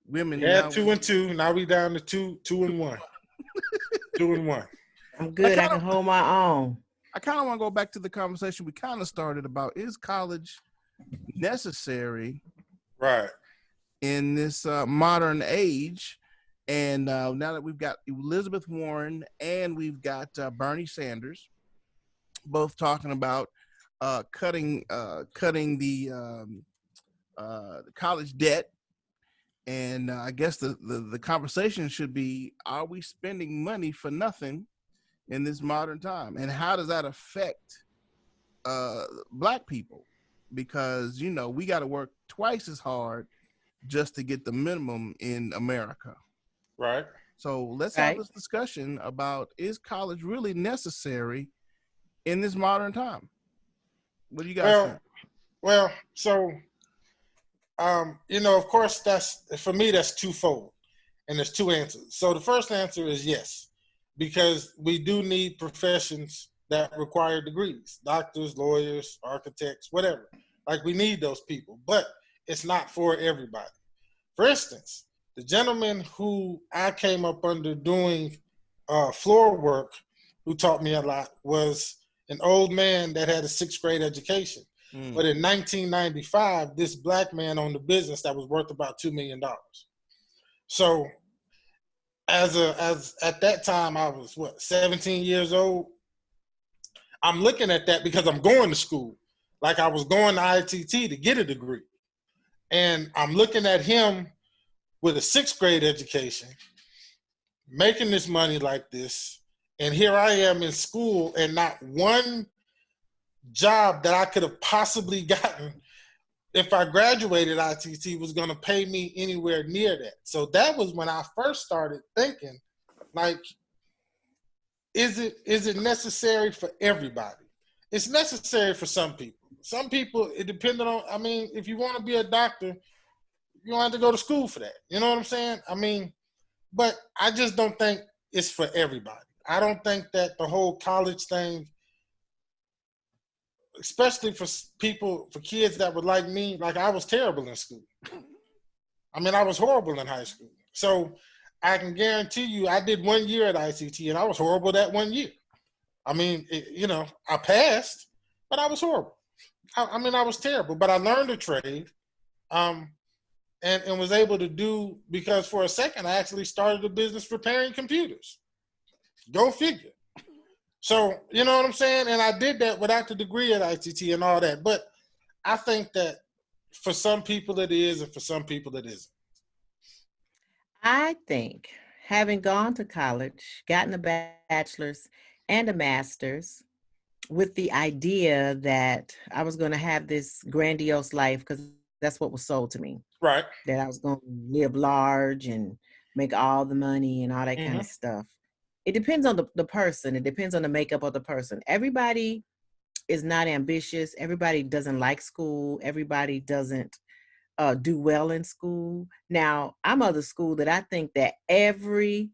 women. Yeah, 2 and 2. Now we down to 2 and 1. 2 and 1. I'm good. I can hold my own. I kind of want to go back to the conversation we kind of started about, is college necessary, right, in this modern age? And now that we've got Elizabeth Warren and we've got Bernie Sanders, both talking about cutting the college debt, and I guess the conversation should be: are we spending money for nothing in this modern time, and how does that affect Black people? because, you know, we got to work twice as hard just to get the minimum in America. Right. So let's have this discussion about, is college really necessary in this modern time? What do you guys think? Well, so, you know, of course, for me, that's twofold. And there's two answers. So the first answer is yes, because we do need professions that require degrees, doctors, lawyers, architects, whatever. Like, we need those people, but it's not for everybody. For instance, the gentleman who I came up under doing floor work, who taught me a lot, was an old man that had a 6th grade education. But in 1995, this black man owned a business that was worth about $2 million. So at that time, I was 17 years old. I'm looking at that because I'm going to school. Like, I was going to ITT to get a degree. And I'm looking at him with a 6th grade education, making this money like this. And here I am in school, and not one job that I could have possibly gotten if I graduated ITT was going to pay me anywhere near that. So that was when I first started thinking, like, is it necessary for everybody? It's necessary for some people. Some people, it depends on, I mean, if you want to be a doctor, you don't have to go to school for that. You know what I'm saying? I mean, but I just don't think it's for everybody. I don't think that the whole college thing, especially for kids that were like me, like, I was terrible in school. I mean, I was horrible in high school. So I can guarantee you, I did 1 year at ICT, and I was horrible that 1 year. I mean, you know, I passed, but I was horrible. I mean, I was terrible, but I learned a trade, and was able to do, because for a second, I actually started a business repairing computers. Go figure. So, you know what I'm saying? And I did that without the degree at ITT and all that. But I think that for some people it is, and for some people it isn't. I think, having gone to college, gotten a bachelor's and a master's, with the idea that I was going to have this grandiose life, because that's what was sold to me. Right. That I was going to live large and make all the money and all that kind of stuff. It depends on the person. It depends on the makeup of the person. Everybody is not ambitious. Everybody doesn't like school. Everybody doesn't do well in school. Now, I'm of the school that I think that every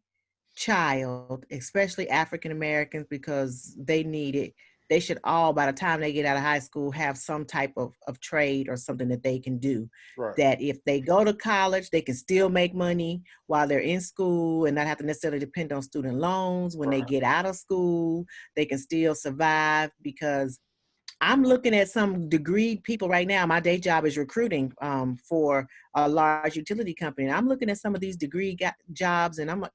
child, especially African Americans, because they need it, they should all, by the time they get out of high school, have some type of trade or something that they can do. Right. That if they go to college, they can still make money while they're in school and not have to necessarily depend on student loans. When they get out of school, they can still survive, because I'm looking at some degree people right now. My day job is recruiting for a large utility company. And I'm looking at some of these degree jobs, and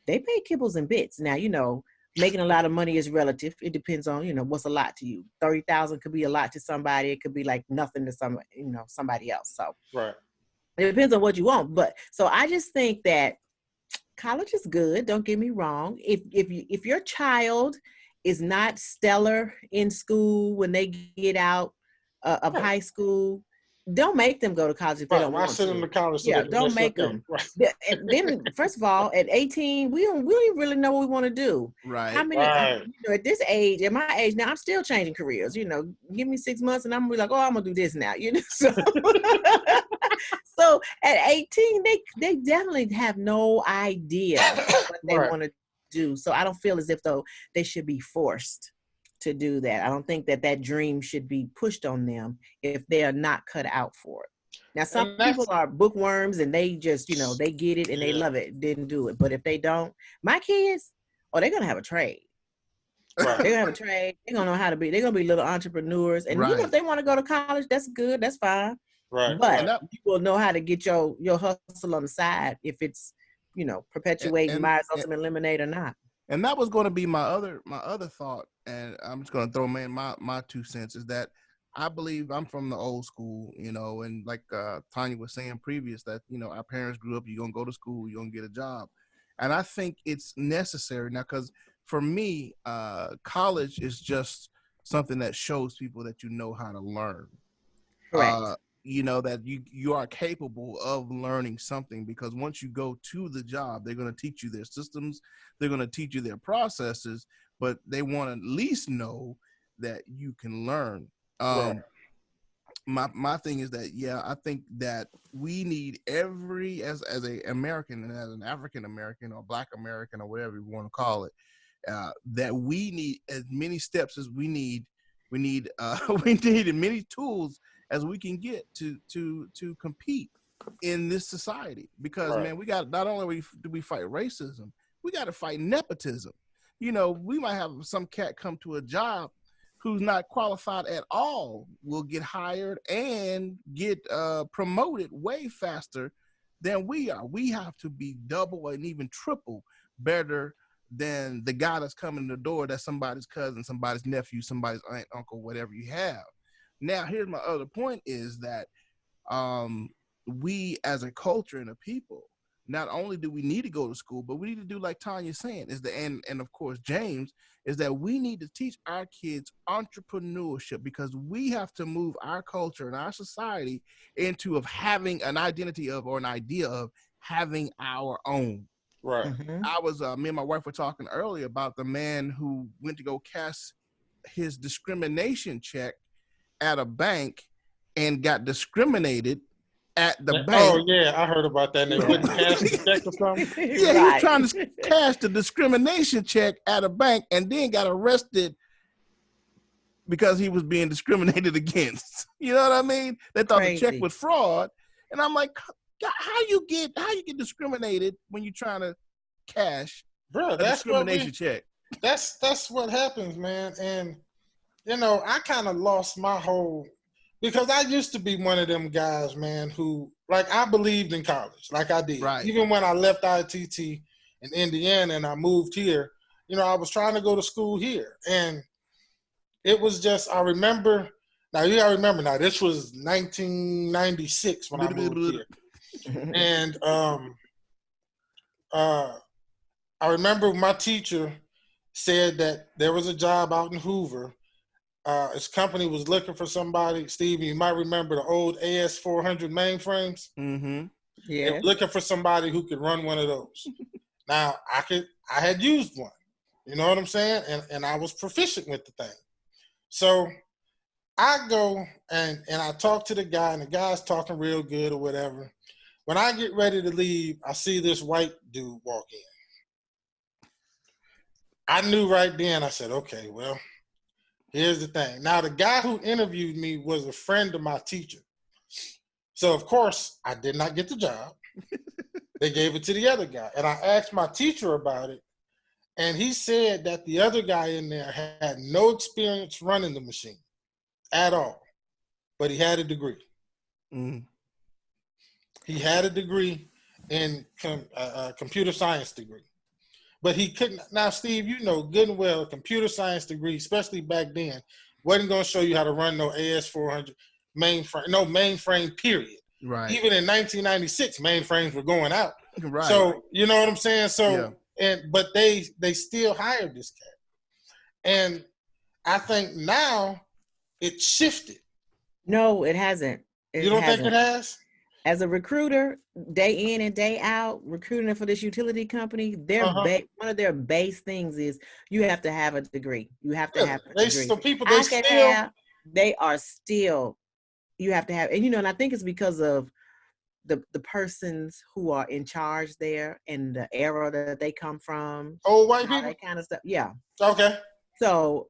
they pay kibbles and bits. Now, you know, making a lot of money is relative. It depends on, you know, what's a lot to you. 30,000 could be a lot to somebody. It could be like nothing to somebody else. So right. It depends on what you want. But so I just think that college is good. Don't get me wrong. If your child is not stellar in school when they get out of high school, don't make them go to college if they don't want to. Send them to college. So don't make them. And then, first of all, at 18, we don't really know what we want to do. Right. How many? You know, at this age, at my age now, I'm still changing careers. You know, give me 6 months, and I'm gonna be like, oh, I'm gonna do this now. You know, so at 18, they definitely have no idea what they want to do. So I don't feel as if though they should be forced to do that. I don't think that dream should be pushed on them if they are not cut out for it. Now, some people are bookworms and they just, you know, they get it and they love it, didn't do it. But if they don't, my kids, they're going to have a trade. Right. They're going to have a trade. They're going to know how to be. They're going to be little entrepreneurs. And you know, if they want to go to college, that's good. That's fine. Right. But you will know how to get your hustle on the side if it's, you know, perpetuating Myers Ultimate Lemonade or not. And that was going to be my other thought, and I'm just going to throw in my 2 cents, is that I believe I'm from the old school, you know, and like Tonia was saying previous, that, you know, our parents grew up, you're going to go to school, you're going to get a job. And I think it's necessary now, because for me, college is just something that shows people that you know how to learn. Correct. You know, that you are capable of learning something, because once you go to the job, they're going to teach you their systems, they're going to teach you their processes, but they want to at least know that you can learn. Right. My thing is that, yeah, I think that we need every, as a American and as an African American or Black American or whatever you want to call it, that we need as many steps as we need. We need we need as many tools as we can get to compete in this society, because man, we got, not only do we fight racism, we got to fight nepotism. You know, we might have some cat come to a job who's not qualified at all, will get hired and get promoted way faster than we are. We have to be double and even triple better than the guy that's coming to the door, that's somebody's cousin, somebody's nephew, somebody's aunt, uncle, whatever you have. Now, here's my other point, is that we as a culture and a people, not only do we need to go to school, but we need to do like Tonia's saying, is the and of course James, is that we need to teach our kids entrepreneurship, because we have to move our culture and our society into of having an identity of, or an idea of having our own. Right. I was me and my wife were talking earlier about the man who went to go cash his discrimination check at a bank and got discriminated at the bank. Oh yeah, I heard about that. And they wouldn't cash the check or something. Yeah, he was trying to cash the discrimination check at a bank and then got arrested because he was being discriminated against. You know what I mean? They thought the check was fraud, and I'm like, God, how you get discriminated when you're trying to cash a discrimination check? That's what happens, man. And you know, I kind of lost my whole, because I used to be one of them guys, man, who, like, I believed in college, like I did. Right. Even when I left ITT in Indiana and I moved here, you know, I was trying to go to school here. And it was just, I remember, now you gotta remember, now this was 1996 when I moved here. And I remember my teacher said that there was a job out in Hoover. His company was looking for somebody. Steve, you might remember the old AS400 mainframes. Mm-hmm. Yeah. They were looking for somebody who could run one of those. Now, I had used one. You know what I'm saying? And I was proficient with the thing. So I go and I talk to the guy, and the guy's talking real good or whatever. When I get ready to leave, I see this white dude walk in. I knew right then, I said, okay, well, here's the thing. Now, the guy who interviewed me was a friend of my teacher. So, of course, I did not get the job. They gave it to the other guy. And I asked my teacher about it, and he said that the other guy in there had no experience running the machine at all, but he had a degree. Mm. He had a degree in computer science degree. But he couldn't. Now, Steve, you know good and well, a computer science degree, especially back then, wasn't going to show you how to run no AS400 mainframe, no mainframe, period. Right. Even in 1996, mainframes were going out. Right. So, you know what I'm saying? So, but they still hired this cat. And I think now it shifted. No, it hasn't. You don't think it has? As a recruiter, day in and day out, recruiting for this utility company, their one of their base things is you have to have a degree. You have to have a degree. So people, they are still, you have to have, and you know, and I think it's because of the persons who are in charge there and the era that they come from. Old white people? That kind of stuff. Yeah. Okay. So,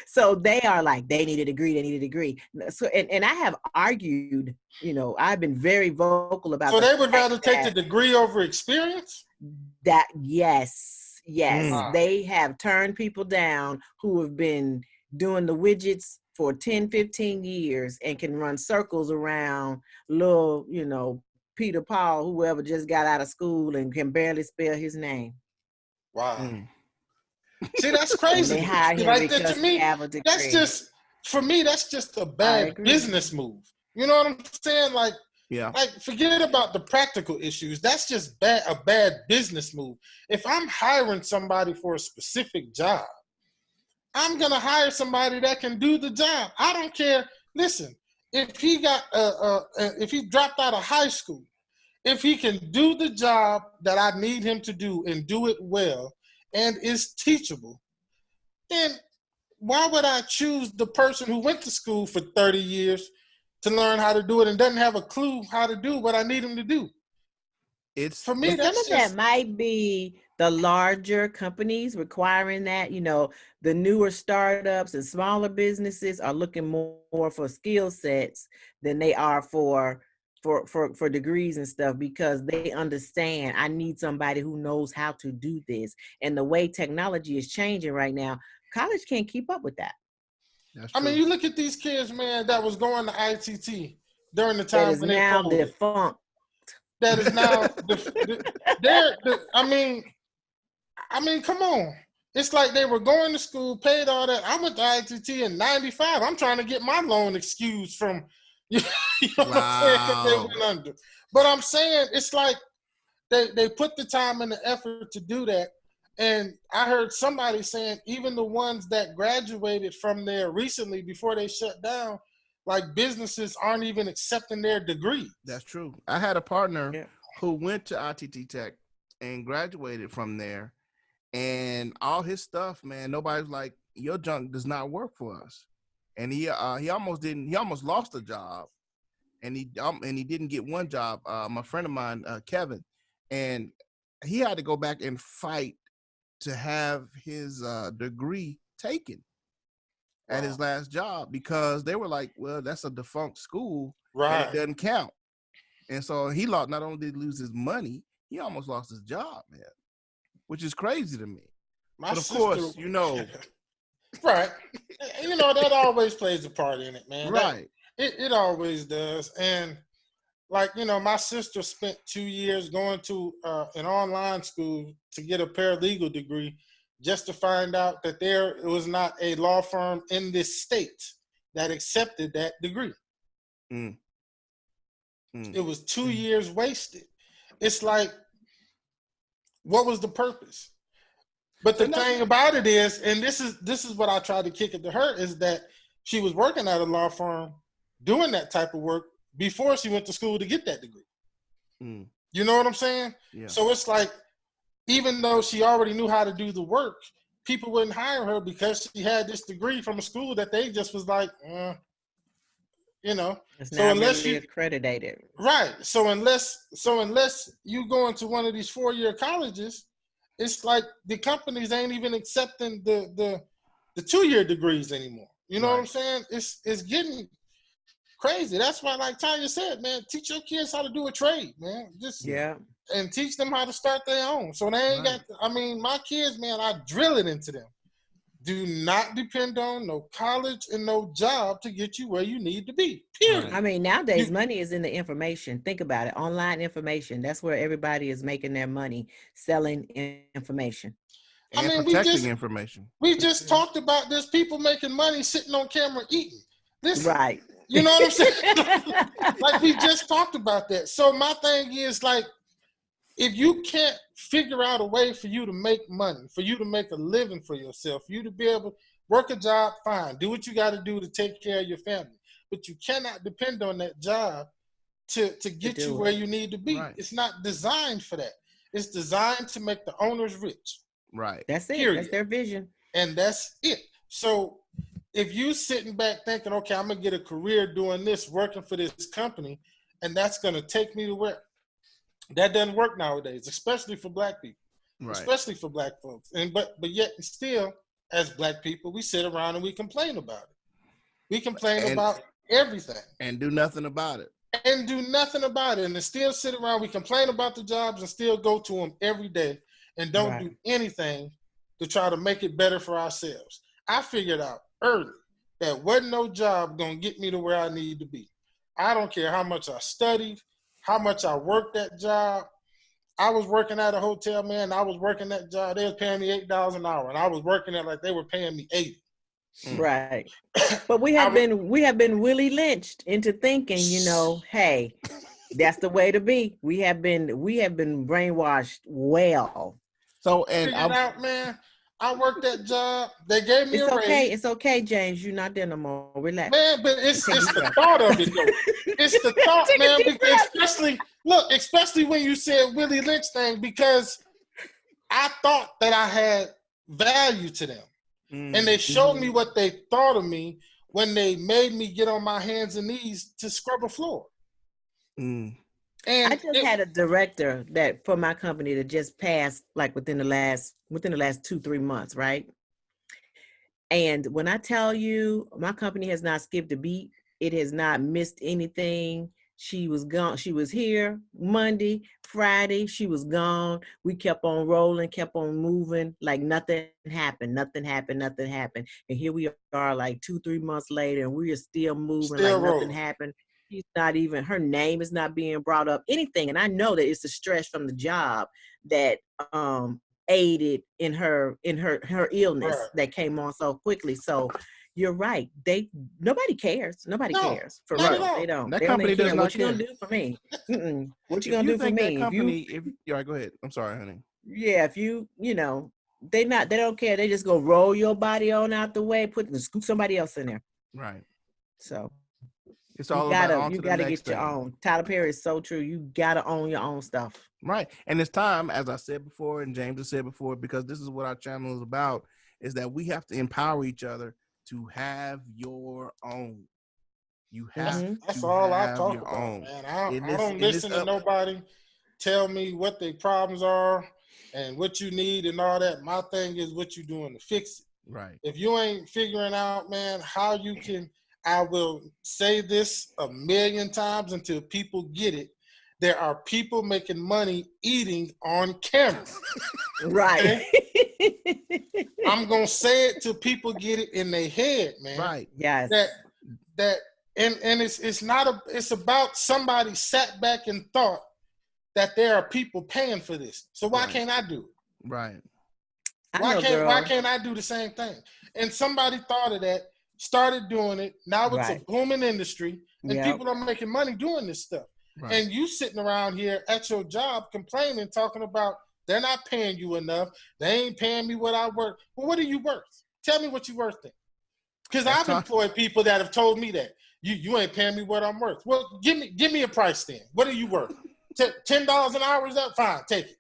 so they are like, they need a degree. So, and I have argued, you know, I've been very vocal about. So they would rather take the degree over experience? That, yes. They have turned people down who have been doing the widgets for 10, 15 years and can run circles around little, you know, Peter Paul, whoever just got out of school and can barely spell his name. Wow. See, that's crazy. They hire him like because that, to me, that's just, for me, that's just a bad business move. You know what I'm saying? Like, like, forget about the practical issues. That's just a bad business move. If I'm hiring somebody for a specific job, I'm going to hire somebody that can do the job. I don't care listen, if he got if he dropped out of high school, if he can do the job that I need him to do and do it well and is teachable, then why would I choose the person who went to school for 30 years to learn how to do it and doesn't have a clue how to do what I need him to do? It's for me. Some of that might be the larger companies requiring that. You know, the newer startups and smaller businesses are looking more for skill sets than they are for degrees and stuff, because they understand I need somebody who knows how to do this. And the way technology is changing right now, college can't keep up with that. I mean, you look at these kids, man, that was going to ITT during the time when they now defunct. That is now, I mean, come on. It's like they were going to school, paid all that. I went to ITT in 95. I'm trying to get my loan excused from, you know what I'm saying, because they went under. But I'm saying it's like they put the time and the effort to do that. And I heard somebody saying even the ones that graduated from there recently before they shut down, like businesses aren't even accepting their degree. That's true. I had a partner who went to ITT Tech and graduated from there, and all his stuff, man, nobody's like, your junk does not work for us. And he almost lost a job, and he didn't get one job. My friend of mine, Kevin, and he had to go back and fight to have his degree taken at his last job, because they were like, well, that's a defunct school, right? And it doesn't count. And so he lost, not only did he lose his money, he almost lost his job, man, which is crazy to me. But of course, you know, right? You know, that always plays a part in it, man. Right? It always does. And like, you know, my sister spent 2 years going to an online school to get a paralegal degree, just to find out that there was not a law firm in this state that accepted that degree. It was 2 years wasted. It's like, what was the purpose? But the thing about it is, and this is what I tried to kick it to her, is that she was working at a law firm doing that type of work before she went to school to get that degree. You know what I'm saying? Yeah. So it's like, even though she already knew how to do the work, people wouldn't hire her because she had this degree from a school that they just was like, you know. It's not really accredited. Right. So unless you go into one of these 4-year colleges, it's like the companies ain't even accepting the 2-year degrees anymore. You know what I'm saying? It's getting crazy. That's why, like Tonia said, man, teach your kids how to do a trade, man. And teach them how to start their own. So they ain't got, I mean, my kids, man, I drill it into them. Do not depend on no college and no job to get you where you need to be, period. I mean, nowadays, money is in the information. Think about it. Online information. That's where everybody is making their money, selling information. And protecting information. We just talked about this, people making money sitting on camera eating. Right. You know what I'm saying? Like, we just talked about that. So my thing is, like, if you can't figure out a way for you to make money, for you to make a living for yourself, for you to be able to work a job, fine, do what you got to do to take care of your family. But you cannot depend on that job to get you where you need to be. Right. It's not designed for that. It's designed to make the owners rich. Right. That's it. Period. That's their vision. And that's it. So if you sitting back thinking, okay, I'm going to get a career doing this, working for this company, and that's going to take me to where, that doesn't work nowadays, especially for Black people, especially for Black folks. And but yet still, as Black people, we sit around and we complain about it. We complain about everything. And do nothing about it. And do nothing about it. And then still sit around, we complain about the jobs and still go to them every day and don't do anything to try to make it better for ourselves. I figured out early that wasn't no job going to get me to where I need to be. I don't care how much I studied, how much I worked that job. I was working at a hotel, man. I was working that job. They was paying me $8 an hour, and I was working it like they were paying me $80. Right. But we have been Willie lynched into thinking, you know, hey, that's the way to be. We have been brainwashed well. So and out, man. I worked that job. They gave me It's a okay. raise. It's okay, James. You're not there no more. Relax. Man, but it's the thought of it, though. It's the thought, man. Because especially when you said Willie Lynch thing, because I thought that I had value to them. And they showed me what they thought of me when they made me get on my hands and knees to scrub a floor. And I just had a director that for my company that just passed like within the last 2-3 months, right? And when I tell you my company has not skipped a beat, it has not missed anything. She was gone. She was here Monday, Friday, she was gone. We kept on rolling, kept on moving, like nothing happened. And here we are like 2-3 months later, and we are still moving, still like rolling. nothing happened. She's not even, her name is not being brought up, anything. And I know that it's the stress from the job that aided in her illness that came on so quickly. So you're right. Nobody cares. Nobody cares. For real. They don't. That they company does not what you care. gonna do for me? What you gonna do for me? All right, go ahead. I'm sorry, honey. Yeah, if you know, they don't care. They just go roll your body on out the way, scoop somebody else in there. Right. So it's all you gotta get your own. Tyler Perry is so true. You gotta own your own stuff. Right. And it's time, as I said before, and James has said before, because this is what our channel is about, is that we have to empower each other to have your own. You have that's to all have I talk your about, own. man. I don't listen to nobody tell me what their problems are and what you need and all that. My thing is what you doing to fix it. Right. If you ain't figuring out, man, how you can, I will say this 1,000,000 times until people get it. There are people making money eating on camera. Right. Okay? I'm gonna say it till people get it in their head, man. Right. Yes. And it's about somebody sat back and thought that there are people paying for this. So why can't I do it? Right. Why can't I do the same thing? And somebody thought of that, started doing it. Now it's a booming industry, and people are making money doing this stuff. Right. And you sitting around here at your job complaining, talking about they're not paying you enough. They ain't paying me what I worth. Well, what are you worth? Tell me what you worth then. Because I've employed people that have told me that you ain't paying me what I'm worth. Well, give me a price then. What are you worth? $10 an hour, is that fine? Take it.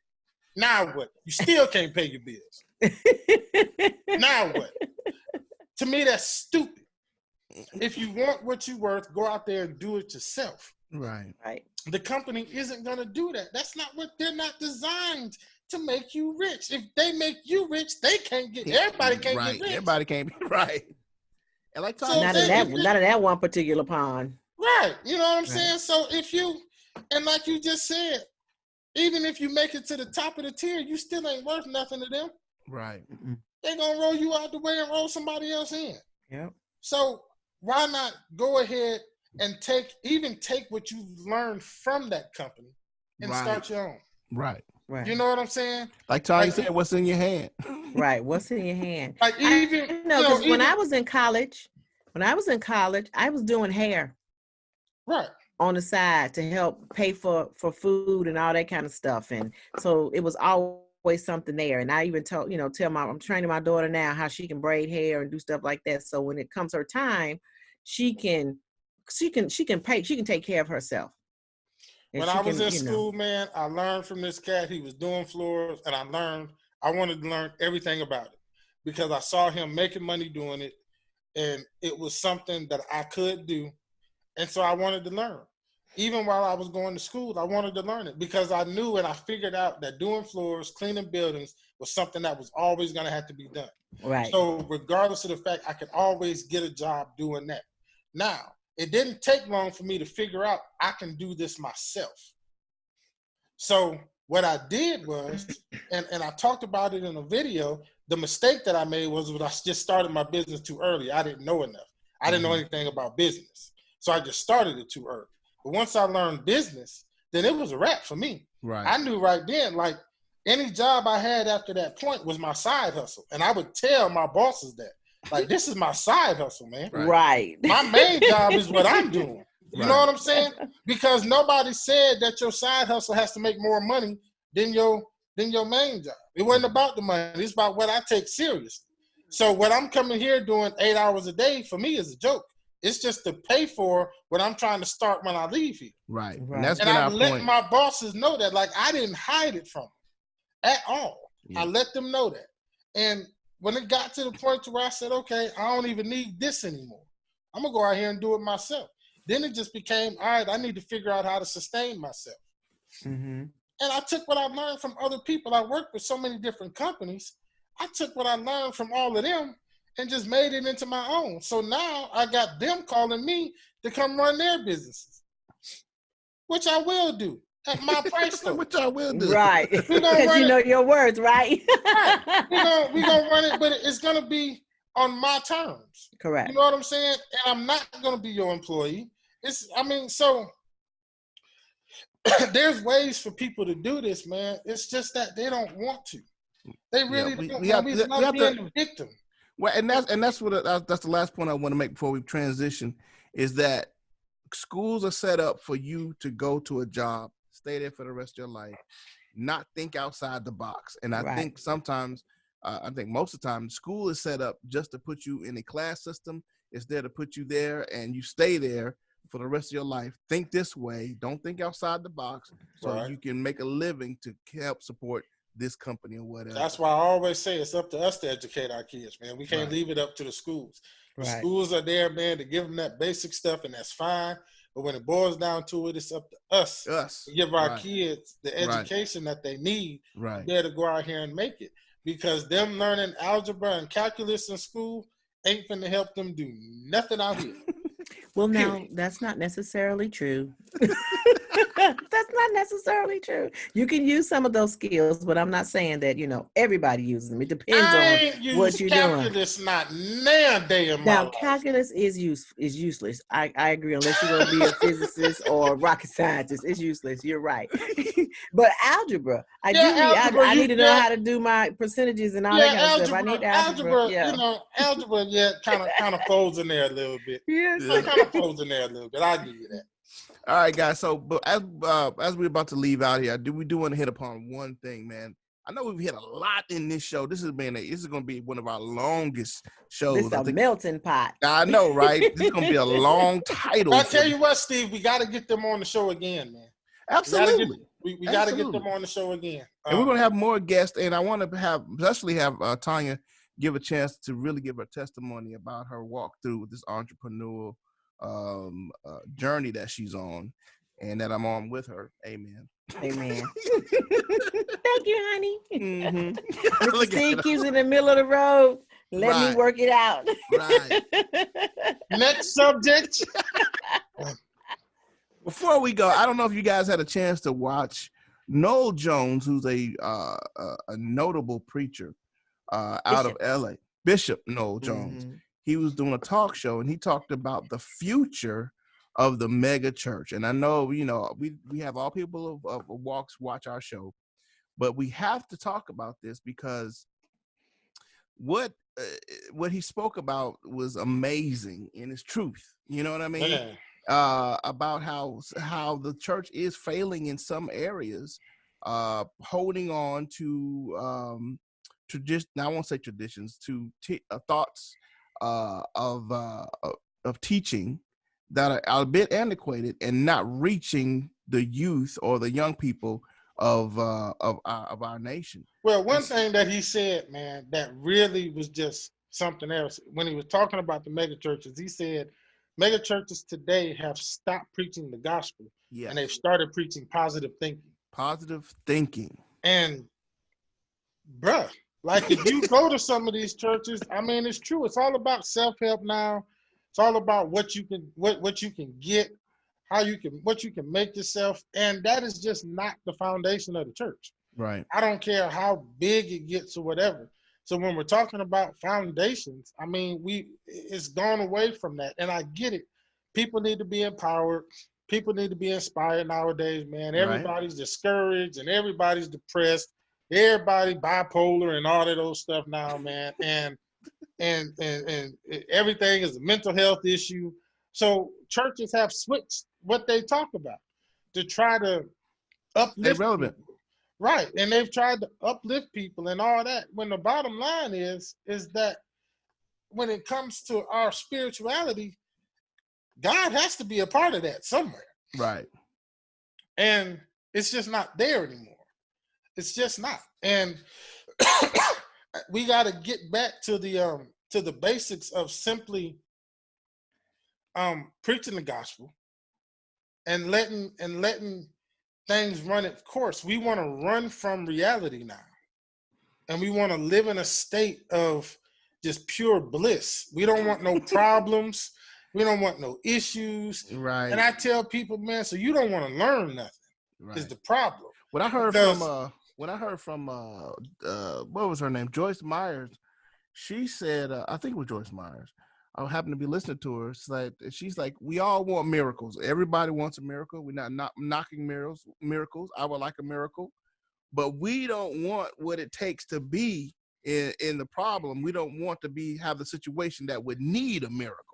Now what? You still can't pay your bills. Now what? To me, that's stupid. If you want what you're worth, go out there and do it yourself. Right. The company isn't going to do that. That's not what they're not designed to make you rich. If they make you rich, they can't get. Everybody can't get rich. Everybody can't be right. And like not in that one particular pond. Right. You know what I'm saying? So if you, and like you just said, even if you make it to the top of the tier, you still ain't worth nothing to them. Right. They're going to roll you out the way and roll somebody else in. Yeah. So why not go ahead and take what you've learned from that company and start your own? Right. You know what I'm saying? Like Tonia said, what's in your hand? Right. What's in your hand? Like even because when I was in college, I was doing hair. Right. On the side to help pay for food and all that kind of stuff. And so it was always something there. And I even I'm training my daughter now how she can braid hair and do stuff like that. So when it comes her time, she can take care of herself. And when I was in school, man, I learned from this cat. He was doing floors, and I wanted to learn everything about it because I saw him making money doing it, and it was something that I could do. And so I wanted to learn. Even while I was going to school, I wanted to learn it because I knew and I figured out that doing floors, cleaning buildings was something that was always going to have to be done. Right. So regardless of the fact, I could always get a job doing that. Now, it didn't take long for me to figure out I can do this myself. So what I did was, and I talked about it in a video, the mistake that I made was when I just started my business too early. I didn't know enough. I didn't know anything about business. So I just started it too early. But once I learned business, then it was a wrap for me. Right. I knew right then, like any job I had after that point was my side hustle. And I would tell my bosses that. Like, this is my side hustle, man. Right. My main job is what I'm doing. You know what I'm saying? Because nobody said that your side hustle has to make more money than your main job. It wasn't about the money. It's about what I take seriously. So what I'm coming here doing 8 hours a day for me is a joke. It's just to pay for what I'm trying to start when I leave here. Right. And that's And been I our let point. my bosses know that. Like, I didn't hide it from them at all. Yeah. I let them know that. And when it got to the point to where I said, okay, I don't even need this anymore. I'm going to go out here and do it myself. Then it just became, all right, I need to figure out how to sustain myself. Mm-hmm. And I took what I learned from other people. I worked with so many different companies. I took what I learned from all of them and just made it into my own. So now I got them calling me to come run their businesses, which I will do at my price though. Which I will do. Right. Because you know your words, right? Right. We're gonna run it, but it's gonna be on my terms. Correct. You know what I'm saying? And I'm not gonna be your employee. So there's ways for people to do this, man. It's just that they don't want to. They really don't. We love being the victim. Well, and that's the last point I want to make before we transition, is that schools are set up for you to go to a job, stay there for the rest of your life, not think outside the box. And I think sometimes, I think most of the time, school is set up just to put you in a class system. It's there to put you there, and you stay there for the rest of your life. Think this way. Don't think outside the box, so you can make a living to help support this company or whatever. That's why I always say it's up to us to educate our kids, man. We can't leave it up to the schools. The schools are there, man, to give them that basic stuff, and that's fine. But when it boils down to it, it's up to us to give our kids the education that they need to be able to go out here and make it. Because them learning algebra and calculus in school ain't finna help them do nothing out here. Well, now, that's not necessarily true. That's not necessarily true. You can use some of those skills, but I'm not saying that, everybody uses them. It depends on what you're doing. Calculus not now day in my Now, life. calculus is useless. I agree, unless you're going to be a physicist or a rocket scientist. It's useless. You're right. But algebra, I need to know how to do my percentages and all that kind of stuff. I need algebra. Algebra, kind of folds in there a little bit. Yes. It kind of folds in there a little bit. I'll give you that. All right, guys. So, but as we're about to leave out here, we do want to hit upon one thing, man. I know we've hit a lot in this show. This is going to be one of our longest shows. This is a melting pot. I know, right? This is going to be a long title. I'll tell you what, Steve, we got to get them on the show again, man. Absolutely. We got to get them on the show again. And we're going to have more guests, and I want to especially have Tonia give a chance to really give her testimony about her walk through with this entrepreneurial journey that she's on, and that I'm on with her. Amen. Amen. Thank you, honey. Mm-hmm. Mr. Steve keeps in the middle of the road. Let me work it out. Right. Next subject. Before we go, I don't know if you guys had a chance to watch Noel Jones, who's a notable preacher out of LA. Bishop Noel Jones. Mm-hmm. He was doing a talk show, and he talked about the future of the mega church. And I know, we have all people of walks watch our show, but we have to talk about this because what he spoke about was amazing in its truth. You know what I mean? Yeah. About how the church is failing in some areas, holding on to I won't say traditions, to thoughts of teaching that are a bit antiquated and not reaching the youth or the young people of our nation. Well, one thing that he said, man, that really was just something else. When he was talking about the mega churches, he said mega churches today have stopped preaching the gospel, and they've started preaching positive thinking. Positive thinking. And bruh, like if you go to some of these churches, I mean, it's true. It's all about self-help now. It's all about what you can get, what you can make yourself. And that is just not the foundation of the church. Right. I don't care how big it gets or whatever. So when we're talking about foundations, I mean, it's gone away from that. And I get it. People need to be empowered. People need to be inspired nowadays, man. Everybody's discouraged and everybody's depressed. Everybody bipolar and all of those stuff now, man. And everything is a mental health issue. So churches have switched what they talk about to try to uplift relevant. people. Right. And they've tried to uplift people and all that. When the bottom line is that when it comes to our spirituality, God has to be a part of that somewhere. Right. And it's just not there anymore. It's just not. And we got to get back to the basics of simply preaching the gospel and letting things run its course. We want to run from reality now. And we want to live in a state of just pure bliss. We don't want no problems. We don't want no issues. Right. And I tell people, man, so you don't want to learn nothing. Right. Is the problem. What I heard from what was her name? Joyce Myers. She said, I think it was Joyce Myers. I happened to be listening to her. It's like, she's like, we all want miracles. Everybody wants a miracle. We're not knocking miracles. I would like a miracle, but we don't want what it takes to be in the problem. We don't want to have the situation that would need a miracle.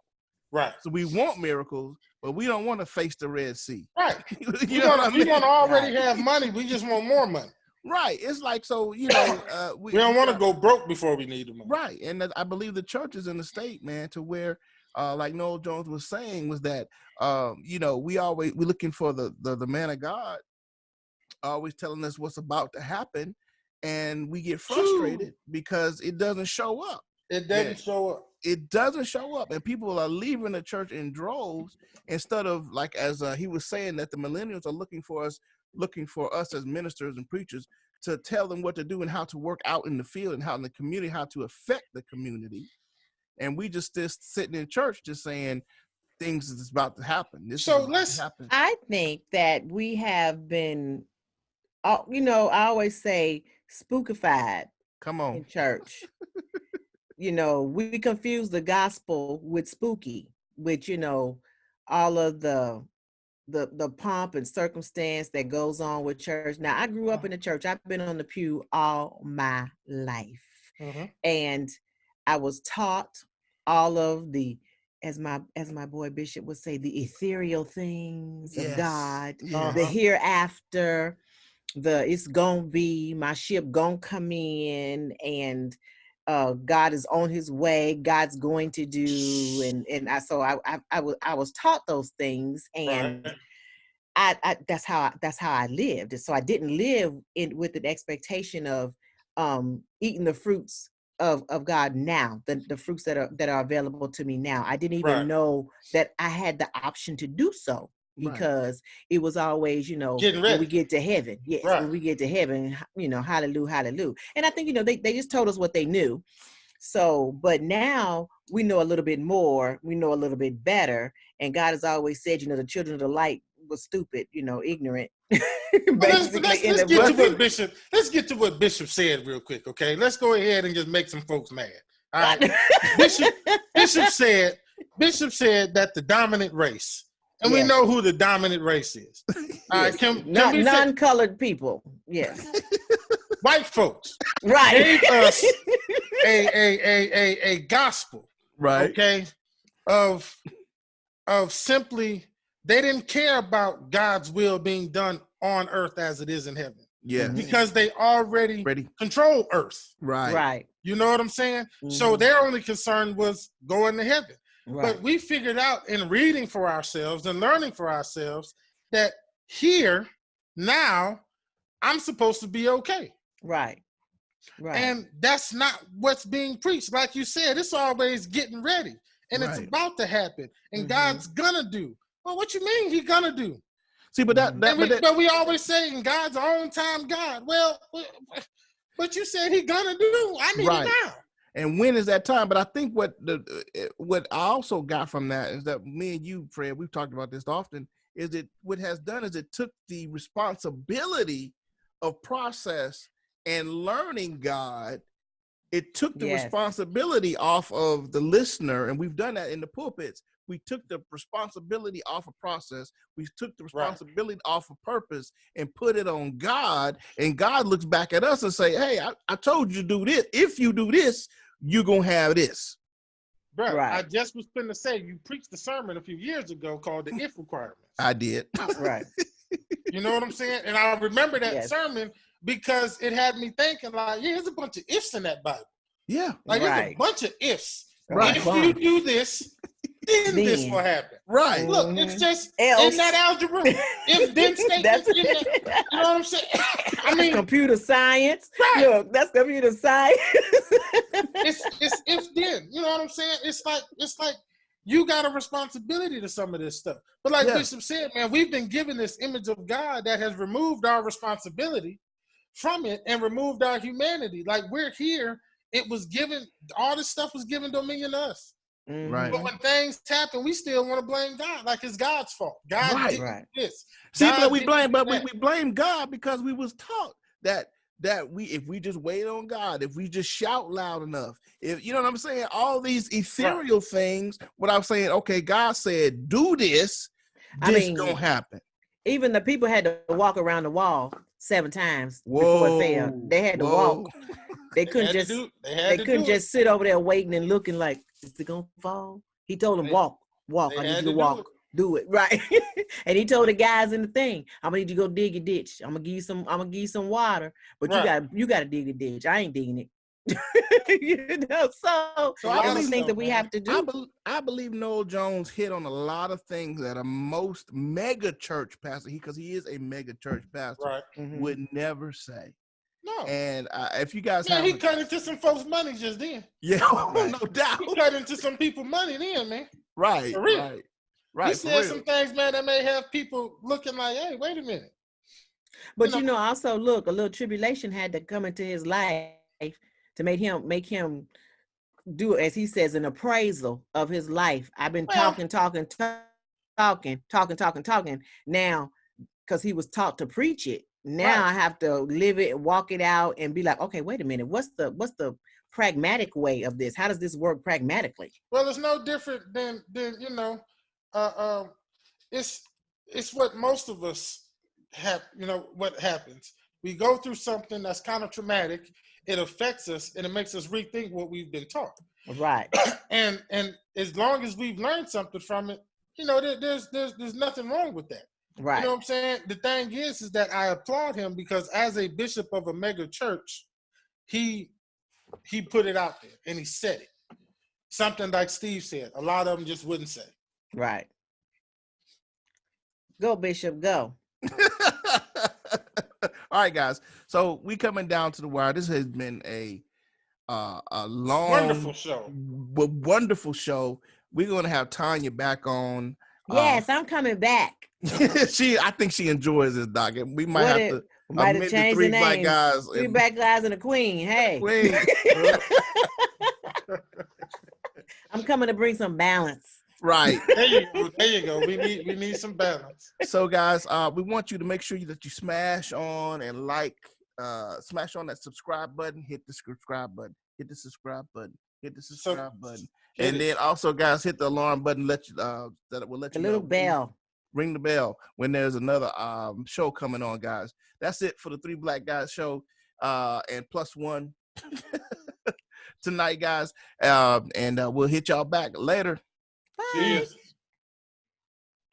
Right. So we want miracles, but we don't want to face the Red Sea. Right. You know what I mean? We want to already have money. We just want more money. Right. It's like, so, you know, we don't want to go broke before we need the money. Right. And I believe the church is in the state, man, to where, like Noel Jones was saying, was that, you know, we're looking for the man of God, always telling us what's about to happen. And we get frustrated because it doesn't show up. It doesn't show up. It doesn't show up. And people are leaving the church in droves instead of, like, as he was saying, that the millennials are looking for us as ministers and preachers to tell them what to do and how to work out in the field and how in the community, how to affect the community. And we just sitting in church just saying things is about to happen. I think that we have been, you know, I always say spookified. Come on. In church. You know, we confuse the gospel with spooky, with, you know, all of the pomp and circumstance that goes on with church. Now, I grew up in the church. I've been on the pew all my life. Mm-hmm. And I was taught all of the, as my boy Bishop would say, the ethereal things of God, the hereafter, it's gonna be, my ship gonna come in, and God is on his way, God's going to do, and I was taught those things, and I that's how I lived. And so I didn't live with an expectation of eating the fruits of God now, the fruits that are available to me now. I didn't even know that I had the option to do so, because it was always, you know, when we get to heaven. Yes, when we get to heaven, you know, hallelujah, hallelujah. And I think, you know, they just told us what they knew. So, but now we know a little bit more, we know a little bit better. And God has always said, you know, the children of the light was stupid, you know, ignorant. Let's get to what Bishop said real quick, okay? Let's go ahead and just make some folks mad. All right. Bishop said that the dominant race, and we know who the dominant race is. All right, non-colored people. Yes. White folks. Right. Gave us a gospel. Right. Okay. Of simply, they didn't care about God's will being done on earth as it is in heaven. Yeah. Because they already control earth. Right. Right. You know what I'm saying? Mm-hmm. So their only concern was going to heaven. Right. But we figured out in reading for ourselves and learning for ourselves that here, now, I'm supposed to be okay. Right. Right. And that's not what's being preached. Like you said, it's always getting ready. And it's about to happen. And God's gonna do. Well, what you mean he's gonna do? See, but we always say in God's own time, God. Well, but you said he's gonna do. I need it now. And when is that time? But I think what I also got from that is that me and you, Fred, we've talked about this often, is that what has done is it took the responsibility of process and learning God. It took the responsibility off of the listener, and we've done that in the pulpits. We took the responsibility off of process. We took the responsibility off of purpose and put it on God. And God looks back at us and say, hey, I told you to do this. If you do this, you're going to have this. Bro, I just was going to say, you preached a sermon a few years ago called the If Requirements. I did. Right. You know what I'm saying? And I remember that sermon because it had me thinking like, yeah, there's a bunch of ifs in that Bible. Yeah. Like there's a bunch of ifs. Right. If you do this, then this will happen. Right. Look, it's just Else. in that algebra, if then statements in that, you know what I'm saying? I mean, computer science. Right. Look, that's computer science. it's if then. You know what I'm saying? It's like you got a responsibility to some of this stuff. But like Bishop said, man, we've been given this image of God that has removed our responsibility from it and removed our humanity. Like we're here, it was given, all this stuff was given dominion to us. Right. But when things happen, we still want to blame God, like it's God's fault. God did this. See, God but we did blame God because we was taught that if we just wait on God, if we just shout loud enough, if you know what I'm saying, all these ethereal things, what I'm saying, okay, God said, do this, gonna happen. Even the people had to walk around the wall 7 times before it fell. They had to walk. They couldn't just sit over there waiting and looking like, is it gonna fall? He told them, walk. I need you to walk. Do it. Right. And he told the guys in the thing, I'm gonna need you to go dig a ditch. I'm gonna give you some water, but you gotta dig the ditch. I ain't digging it. You know, so I just think that we have to do. I believe Noel Jones hit on a lot of things that a most mega church pastor, because he is a mega church pastor, would never say. No. And if you guys he cut into some folks' money just then. Yeah, no doubt. He cut into some people's money then, man. Right, for real. Right. He said some things, man, that may have people looking like, hey, wait a minute. But you know, also look, a little tribulation had to come into his life to make him do, as he says, an appraisal of his life. I've been talking. Now, because he was taught to preach it. Now I have to live it, walk it out, and be like, okay, wait a minute. What's the pragmatic way of this? How does this work pragmatically? Well, it's no different than you know, it's what most of us have. You know what happens? We go through something that's kind of traumatic. It affects us, and it makes us rethink what we've been taught. Right. and as long as we've learned something from it, you know, there's nothing wrong with that. Right. You know what I'm saying? The thing is that I applaud him because as a bishop of a mega church, he put it out there and he said it. Something like Steve said, a lot of them just wouldn't say. Right. Go, Bishop, go. All right, guys. So we coming down to the wire. This has been a long, wonderful show. We're gonna have Tonia back on. Yes, I'm coming back. I think she enjoys this, Doc. We might have to change the name. Black guys. 3 black guys and a queen. Hey. Queen. I'm coming to bring some balance. Right. There you go. We need some balance. So guys, we want you to make sure that you smash on and smash on that subscribe button, hit the subscribe button, hit the subscribe button, hit the subscribe button. And then also guys, hit the alarm button, that will let you know. A little bell. Ring the bell when there's another show coming on, guys. That's it for the 3 Black Guys show, and plus one tonight, guys. And we'll hit y'all back later. Bye. Cheers.